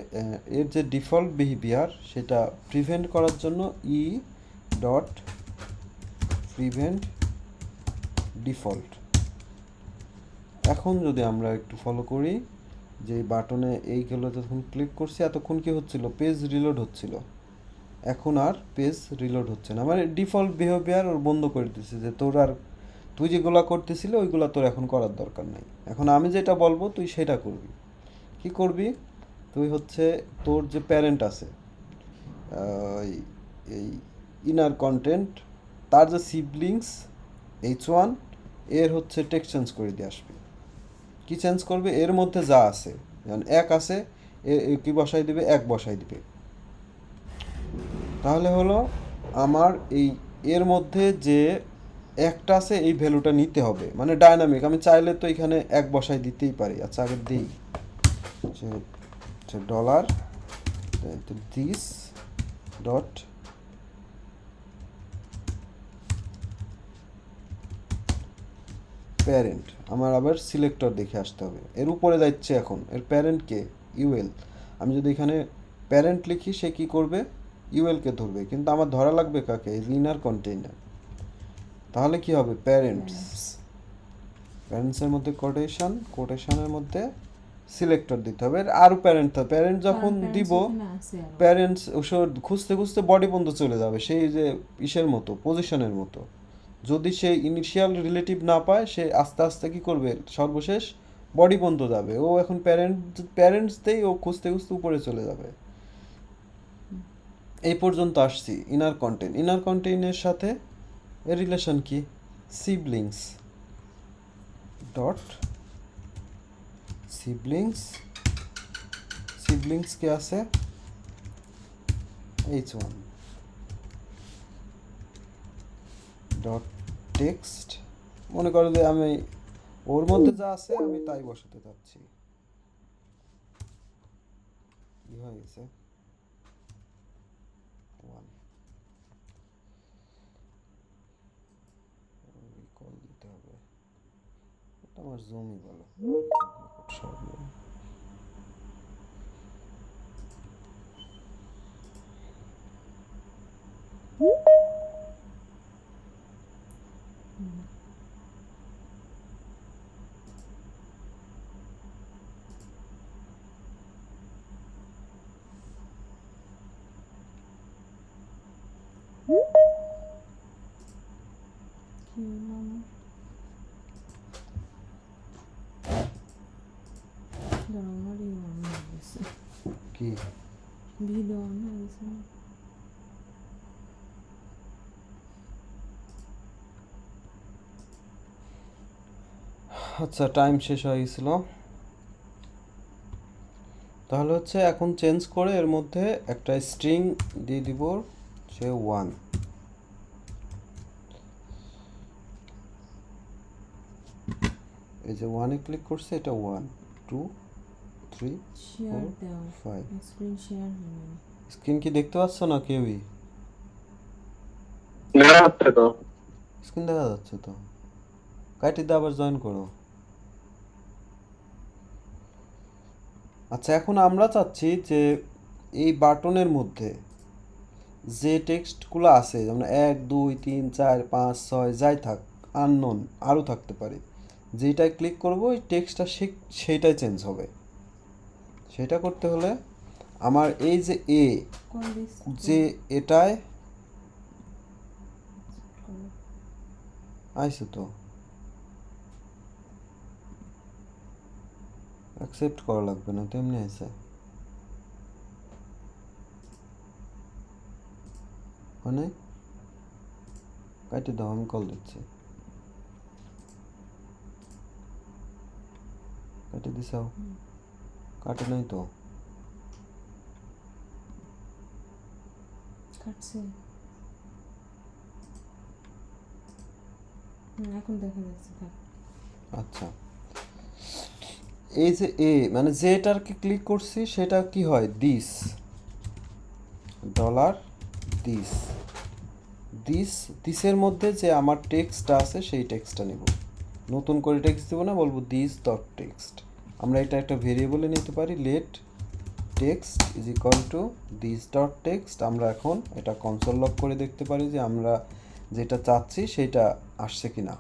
এর যে ডিফল্ট বিহেভিয়ার সেটা প্রিভেন্ট করার জন্য ডট প্রিভেন্ট ডিফল্ট। এখন যদি আমরা একটু ফলো করি, যে বাটনে এইগুলো যখন ক্লিক করছি এতক্ষণ কি হচ্ছিল, পেজ রিলোড হচ্ছিল, এখন আর পেজ রিলোড হচ্ছে না। মানে ডিফল্ট বিহেভিয়ার ওর বন্ধ করে দিচ্ছে, যে তোর আর তুই যেগুলো করতেছিলি ওইগুলো তোর এখন করার দরকার নেই। এখন আমি যেটা বলবো তুই সেটা করবি। কি করবি, তুই হচ্ছে তোর যে প্যারেন্ট আছে এই ইনার কন্টেন্ট, তার যে সিবলিংস H1 এর হচ্ছে টেক্সট চেঞ্জ করে দিয়ে আসবি। কি চেঞ্জ করবে, এর মধ্যে যা আছে, যেমন এক আছে কি বসাই দিবে, এক বসাই দিবে। তাহলে হলো আমার এর মধ্যে যে একটা আছে এই ভ্যালুটা নিতে হবে, মানে ডাইনামিক। আমি চাইলে তো এখানে এক বসাই দিতেই পারি। আচ্ছা আগে দিই যে ডলার দিস ডট প্যারেন্ট। আমার আবার সিলেক্টর দেখে আসতে হবে, এর উপরে যাচ্ছে এখন এর প্যারেন্ট কে, ইউএল। আমি যদি এখানে প্যারেন্ট লিখি সে কি করবে, ইউএল কে ধরবে, কিন্তু আমার ধরা লাগবে কাকে, ইনার কন্টেইনার। তাহলে কি হবে, প্যারেন্টস, প্যারেন্টসের মধ্যে কোটেশনের মধ্যে সিলেক্টর দিতে হবে। আরও প্যারেন্ট, প্যারেন্ট যখন parents দিব ওখানে আছে আরো। প্যারেন্টস খুঁজতে খুঁজতে বডি পর্যন্ত চলে যাবে, সেই যে ইসের মতো, পজিশনের মতো। যদি সে ইনিশিয়াল রিলেটিভ না পায়, সে আস্তে আস্তে কি করবে, সর্বশেষ বডি পর্যন্ত যাবে। ও এখন প্যারেন্টসতেই ও খুঁজতে খুঁজতে উপরে চলে যাবে। এই পর্যন্ত আসছি। ইনার কন্টেইনের সাথে এর রিলেশন কি, সিবলিংস ডট সিবলিংস কে আছে h1 ডট টেক্সট। মনে করো যে আমি ওর মধ্যে যা আছে আমি তাই বসাতে চাচ্ছি। কি হয়ে গেছে, 1 রিকল দিতে হবে। এটা আমার জুমই বলো, সব কি হলো আমার? দাঁড়াও, আমার অন হয়ে গেছে, কি ভিডিও অন হয়ে গেছে না? আচ্ছা, টাইম শেষ হয়ে গেছিল। তাহলে হচ্ছে এখন চেঞ্জ করে এর মধ্যে একটা স্ট্রিং দিয়ে দিব, সে 1। এই যে 1-এ ক্লিক করছে, এটা 1 2 3 শেয়ার 4 দাও, 5। স্ক্রিন শেয়ার হয় না। স্ক্রিন কি দেখতে পাচ্ছ না কেউই? দেখা যাচ্ছে তো। স্ক্রিন দেখা যাচ্ছে তো, কাইটি দিয়ে আবার জয়েন করো। আচ্ছা, এখন আমরা চাচ্ছি যে এই বাটনের মধ্যে যে টেক্সটগুলো আছে, যেমন 1 2 3 4 5 6 যাই থাক, আননোন আরও থাকতে পারে, যেটায় ক্লিক করব ওই টেক্সটটা সেইটাই চেঞ্জ হবে। সেটা করতে হলে আমার এই যে কল দিস যে এটায় আইসে তো অ্যাকসেপ্ট করা লাগবে না, তেমনি আছে মানে কাটি দাও, আমি কল দিচ্ছি। কাটি দিছাও, কাটে নাই তো। কাটছে। এখন দেখা যাচ্ছে, থাক। আচ্ছা, এই যে মানে যেটাকে ক্লিক করছি সেটা কি হয়, ডলার দিস দিসের মধ্যে যে আমার টেক্সটটা আছে সেই টেক্সটটা নেব। নতুন করে টেক্সট দেবো না, বলবো দিস ডট টেক্সট। আমরা এটা একটা ভেরিয়েবলে নিতে পারি, let text is equal to this dot text. আমরা এখন এটা কনসোল লক করে দেখতে পারি যে আমরা যেটা চাচ্ছি সেটা আসছে কিনা।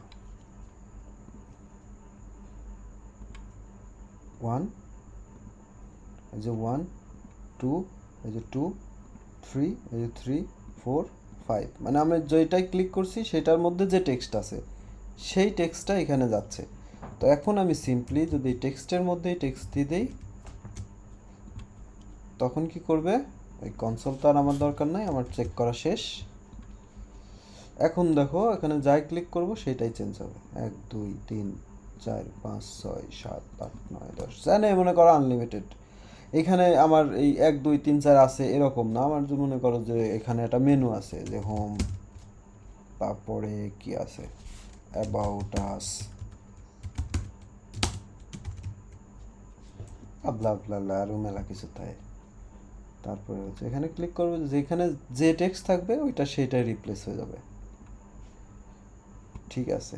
1, এই যে 1 2, এই যে 2 3, এই যে 3 4 5, মানে আমি যেটাই ক্লিক করছি সেটার মধ্যে যে টেক্সট আছে সেই টেক্সটটা এখানে যাচ্ছে। তো এখন আমি সিম্পলি যদি টেক্সটের মধ্যেই টেক্সট দিয়ে দিই, তখন কি করবে, ওই কনসোল তো আর আমার দরকার নাই, আমার চেক করা শেষ। এখন দেখো এখানে যাই ক্লিক করব সেটাই চেঞ্জ হবে। 1 2 3 4 5 6 7 8 9 10, জানে মনে করো আনলিমিটেড। এখানে আমার এই 1 2 3 4 আছে এরকম না, আমার যে মনে করো যে এখানে একটা মেনু আছে, যে হোম, তারপরে কি আছে, অ্যাবাউট আস, আবলা আবলা আরও মেলা কিছু তাই। তারপরে হচ্ছে এখানে ক্লিক করবে, যেখানে যে টেক্সট থাকবে ওইটা সেটাই রিপ্লেস হয়ে যাবে। ঠিক আছে,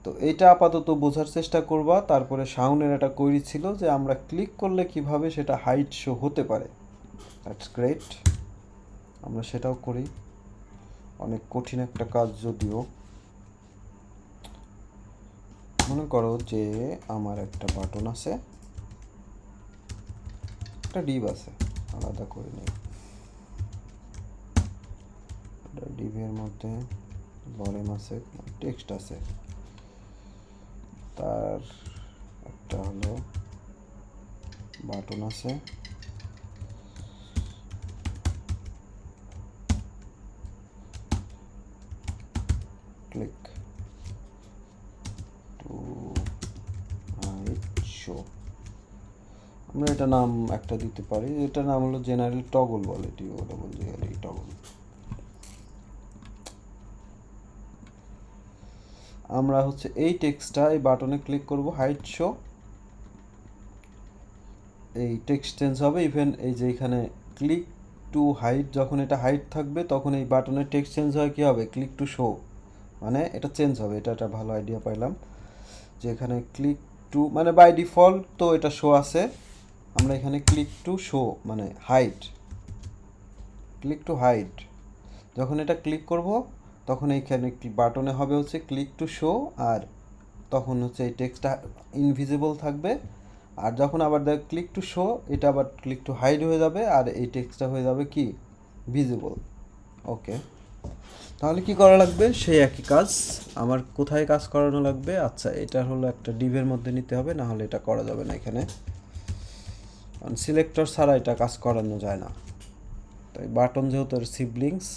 তো এইটা আপাতত বোঝার চেষ্টা করবা। তারপরে শাওনের একটা কোয়েরি ছিল যে আমরা ক্লিক করলে কিভাবে সেটা হাইট শো হতে পারে। দ্যাটস গ্রেট, আমরা সেটাও করি। অনেক কঠিন একটা কাজ যদিও। মনে করো যে আমার একটা বাটন আছে, একটা ডিভ আছে, আলাদা করে নিই। ডিভের মধ্যে লরেম আছে, টেক্সট আছে, তার একটা হলো বাটন আছে, ক্লিক টু হাইড শো। আমরা এটা নাম একটা দিতে পারি, এটা নাম হলো জেনারেল টগল বলে, টিও টগল। আমরা হচ্ছে এই টেক্সটটা এই বাটনে ক্লিক করব, হাইড শো, এই টেক্সট চেঞ্জ হবে। ইভেন এই যে এখানে ক্লিক টু হাইড, যখন এটা হাইড থাকবে তখন এই বাটনের টেক্সট চেঞ্জ হয় কি হবে, ক্লিক টু শো, মানে এটা চেঞ্জ হবে। এটা একটা ভালো আইডিয়া পাইলাম যে এখানে ক্লিক টু মানে বাই ডিফল্ট তো এটা শো আছে, আমরা এখানে ক্লিক টু শো মানে হাইড, ক্লিক টু হাইড। যখন এটা ক্লিক করব তখন এইখানে বাটনে হবে হচ্ছে ক্লিক টু শো, আর তখন হচ্ছে এই টেক্সটটা ইনভিজিবল থাকবে। আর যখন আবার দেখ ক্লিক টু শো, এটা আবার ক্লিক টু হাইড হয়ে যাবে, আর এই টেক্সটটা হয়ে যাবে কি ভিজিবল। ওকে, তাহলে কি করা লাগবে, সেই একই কাজ। আমার কোথায় কাজ করানো লাগবে, আচ্ছা এটা হলো একটা ডিভের মধ্যে নিতে হবে, না হলে এটা করা যাবে না এখানে, কারণ সিলেক্টর ছাড়া এটা কাজ করানো যায় না। তাই বাটন যেহেতু সিবলিংস,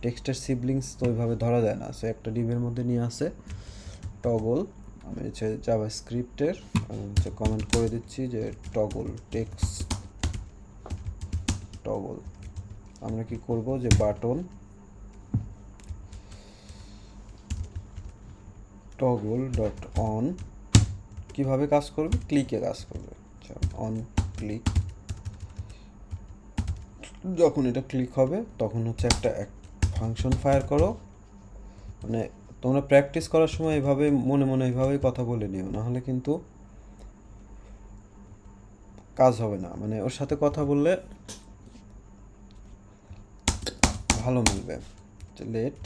টেক্সটের সিবলিংস তো ওইভাবে ধরা যায় না, সো একটা ডিভের মধ্যে নিয়ে আসে টগল। আমি হচ্ছে জাভাস্ক্রিপ্টের হচ্ছে কমেন্ট করে দিচ্ছি যে টগল টেক্সট টগল। আমরা কি করব যে বাটন টগল ডট অন কীভাবে কাজ করবে, ক্লিকে কাজ করবে। আচ্ছা, অন ক্লিক, যখন এটা ক্লিক হবে তখন হচ্ছে একটা ফাংশন ফায়ার করো। মানে তোমরা প্র্যাকটিস করার সময় এভাবে মনে মনে এইভাবেই কথা বলে নিও, নাহলে কিন্তু কাজ হবে না। মানে ওর সাথে কথা বললে ভালো মিলবে। Let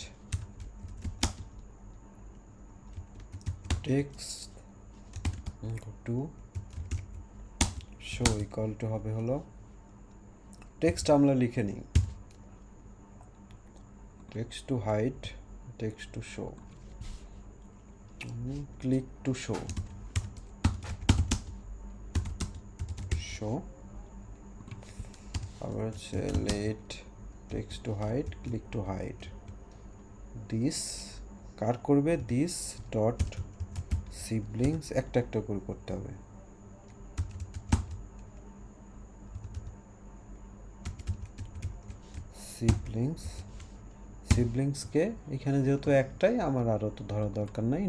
text to show equal to হবে হলো, টেক্সট আমরা লিখে নিই, text to hide, text to show, click to show, show, আবার হচ্ছে let text to hide, click to hide, this কার করবে, দিস ডট সিবলিংস, একটা একটা করে করতে হবে। সিবলিংসকে এখানে যেহেতু একটাই, আমার আরও তো ধরার দরকার নাই।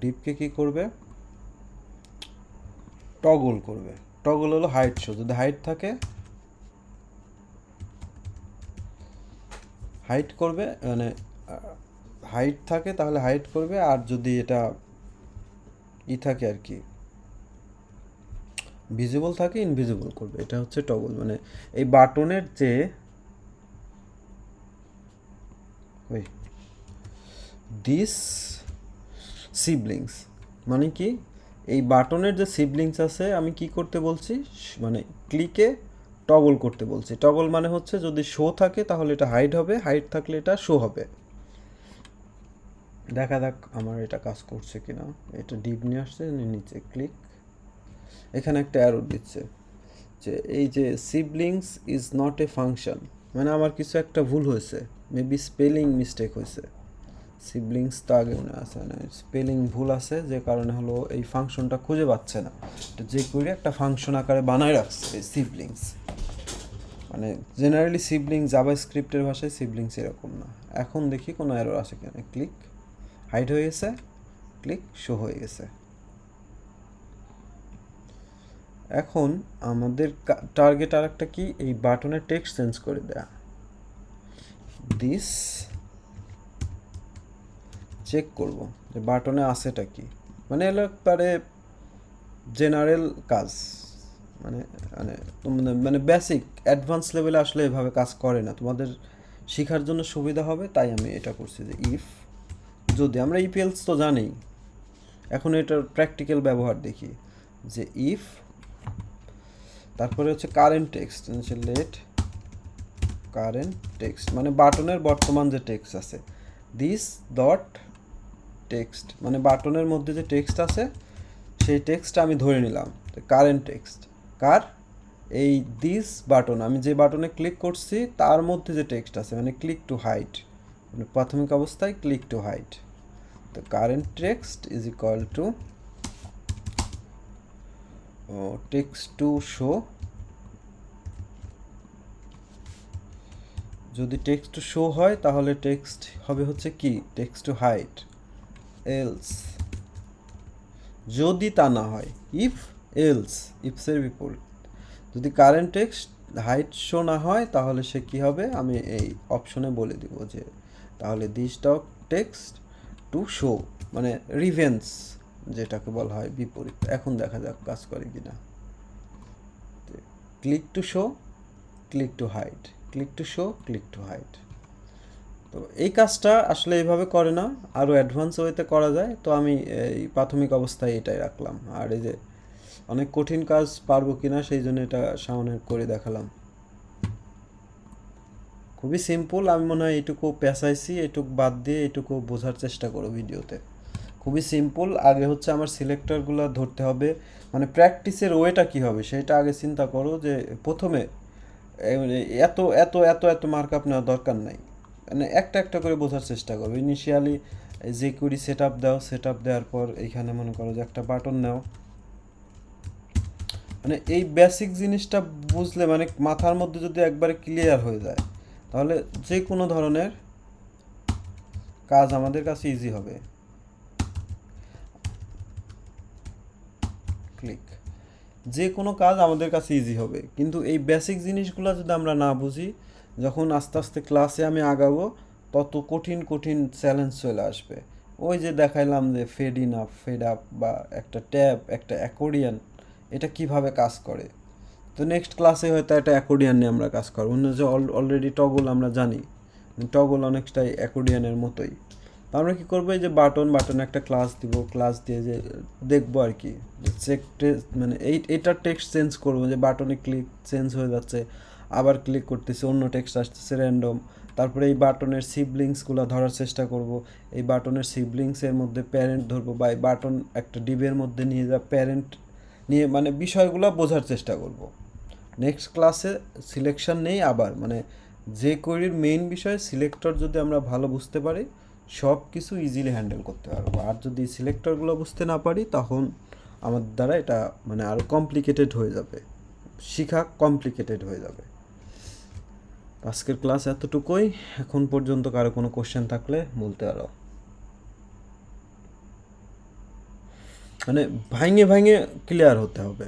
ডিভকে কি করবে, টগল করবে। টগল হলো হাইট শো, যদি হাইট থাকে হাইট করবে, মানে হাইট থাকে তাহলে হাইট করবে, আর যদি এটা থাকে আর কি ভিজিবল থাকে ইনভিজিবল করবে। এটা হচ্ছে টগল, মানে এই বাটনের যে দিস সিবলিংস মানে কি, এই বাটনের যে সিবলিংস আছে আমি কি করতে বলছি, মানে ক্লিকে টগল করতে বলছি। টগল মানে হচ্ছে যদি শো থাকে তাহলে এটা হাইড হবে, হাইড থাকলে এটা শো হবে। দেখা যাক আমার এটা কাজ করছে কিনা। এটা ডিপ নিয়ে আসছে, নিচে ক্লিক, এখানে একটা অ্যারো দিচ্ছে যে এই যে siblings is not a function, মানে আমার কিছু একটা ভুল হয়েছে, মেবি স্পেলিং মিস্টেক হয়েছে। সিবলিংস তো আগে মনে আছে, মানে স্পেলিং ভুল আছে, যে কারণে হলো এই ফাংশনটা খুঁজে পাচ্ছে না। যে করে একটা ফাংশন আকারে বানায় রাখছে এই সিবলিংস, মানে জেনারেলি সিবলিং জাভাস্ক্রিপ্টের ভাষায় সিবলিংস এরকম না। এখন দেখি কোনো এরর আসে কিনা। ক্লিক হাইড হয়ে গেছে, ক্লিক শো হয়ে গেছে। এখন আমাদের টার্গেট আর একটা কি, এই বাটনের টেক্সট চেঞ্জ করে দেয়া। দিস চেক করব যে বাটনে আছেটা কি, মানে এলো একবারে জেনারেল কাজ, মানে মানে মানে বেসিক অ্যাডভান্স লেভেলে আসলে এভাবে কাজ করে না, তোমাদের শেখার জন্য সুবিধা হবে তাই আমি এটা করছি যে ইফ, যদি আমরা ইফ এলস তো জানি, এখন এটার প্র্যাকটিক্যাল ব্যবহার দেখি যে ইফ, তারপরে হচ্ছে কারেন্ট টেক্সট, হচ্ছে লেট কারেন্ট টেক্সট, মানে বাটনের বর্তমান যে টেক্সট আছে, দিস ডট টেক্সট, মানে বাটনের মধ্যে যে টেক্সট আছে সেই টেক্সটটা আমি ধরে নিলাম কারেন্ট টেক্সট কার, এই দিস বাটন, আমি যে বাটনে ক্লিক করছি তার মধ্যে যে টেক্সট আছে, মানে ক্লিক টু হাইড, মানে প্রাথমিক অবস্থায় ক্লিক টু হাইড। তো current text is equal to text to show, যদি টেক্সট টু শো হয় তাহলে টেক্সট হবে হচ্ছে কি টেক্সট টু হাইড, এলস যদি তা না হয়, ইফ এলস, ইফসের বিপরীত, যদি কারেন্ট টেক্সট হাইট শো না হয় তাহলে সে কি হবে, আমি এই অপশনে বলে দিব যে তাহলে this dot text to show, মানে রিভেন্স যেটাকে বলা হয় বিপরীত। এখন দেখা যাক কাজ করে কিনা। Click to show, click to hide, click to show, click to hide. তো এই কাজটা আসলে এইভাবে করে না, আরও অ্যাডভান্স ওয়েতে করা যায়, তো আমি এই প্রাথমিক অবস্থায় এটাই রাখলাম। আর এই যে অনেক কঠিন কাজ পারবো কিনা সেই জন্য এটা সামনে করে দেখালাম। খুবই সিম্পল, আমি মনে হয় এটুকু পেঁচাইছি, এটুকু বাদ দিয়ে এটুকু বোঝার চেষ্টা করো ভিডিওতে। খুবই সিম্পল, আগে হচ্ছে আমার সিলেক্টরগুলো ধরতে হবে, মানে প্র্যাকটিসের ওয়েটা কী হবে সেটা আগে চিন্তা করো, যে প্রথমে মানে এত এত এত এত মার্কআপ নেওয়ার দরকার নাই, মানে একটা একটা করে বোঝার চেষ্টা করো। ইনিশিয়ালি যে কুড়ি সেট আপ দাও, সেট আপ দেওয়ার পর এইখানে মনে করো যে একটা বাটন নাও, মানে এই বেসিক জিনিসটা বুঝলে, মানে মাথার মধ্যে যদি একবারে ক্লিয়ার হয়ে যায় তাহলে যে কোনো ধরনের কাজ আমাদের কাছে ইজি হবে। ক্লিক, যে কোনো কাজ আমাদের কাছে ইজি হবে, কিন্তু এই বেসিক জিনিসগুলো যদি আমরা না বুঝি, যখন আস্তে আস্তে ক্লাসে আমি আগাবো তত কঠিন কঠিন চ্যালেঞ্জ চলে আসবে। ওই যে দেখাইলাম যে fade in up, fade up, বা একটা ট্যাব, একটা অ্যাকর্ডিয়ান, এটা কিভাবে কাজ করে। তো নেক্সট ক্লাসে হয়তো একটা অ্যাকর্ডিয়ান নিয়ে আমরা কাজ করবো, অন্য যে অলরেডি টগল আমরা জানি, টগল অনেকটাই অ্যাকর্ডিয়ানের মতোই। তো আমরা কী করবো, এই যে বাটন একটা ক্লাস দিব, ক্লাস দিয়ে যে দেখবো আর কি, মানে এইটার টেক্সট চেঞ্জ করবো, যে বাটনে ক্লিক চেঞ্জ হয়ে যাচ্ছে, আবার ক্লিক করতেছে অন্য টেক্সট আসতেছে র্যান্ডম। তারপরে এই বাটনের সিবলিংসগুলো ধরার চেষ্টা করব, এই বাটনের সিবলিংসের মধ্যে প্যারেন্ট ধরবো, বা এই বাটন একটা ডিবের মধ্যে নিয়ে যা প্যারেন্ট নিয়ে, মানে বিষয়গুলো বোঝার চেষ্টা করব। নেক্সট ক্লাসে সিলেকশন নেই আবার, মানে যে কোয়েরির মেইন বিষয় সিলেক্টর যদি আমরা ভালো বুঝতে পারি সব কিছু ইজিলি হ্যান্ডেল করতে পারবো। আর যদি সিলেক্টরগুলো বুঝতে না পারি তখন আমাদের দ্বারা এটা মানে আরও কমপ্লিকেটেড হয়ে যাবে, শেখা কমপ্লিকেটেড হয়ে যাবে। আজকের ক্লাস এতটুকুই। এখন পর্যন্ত কারো কোনো কোশ্চেন থাকলে বলতে পারো। মানে ভাঙে ভাঙে ক্লিয়ার হতে হবে।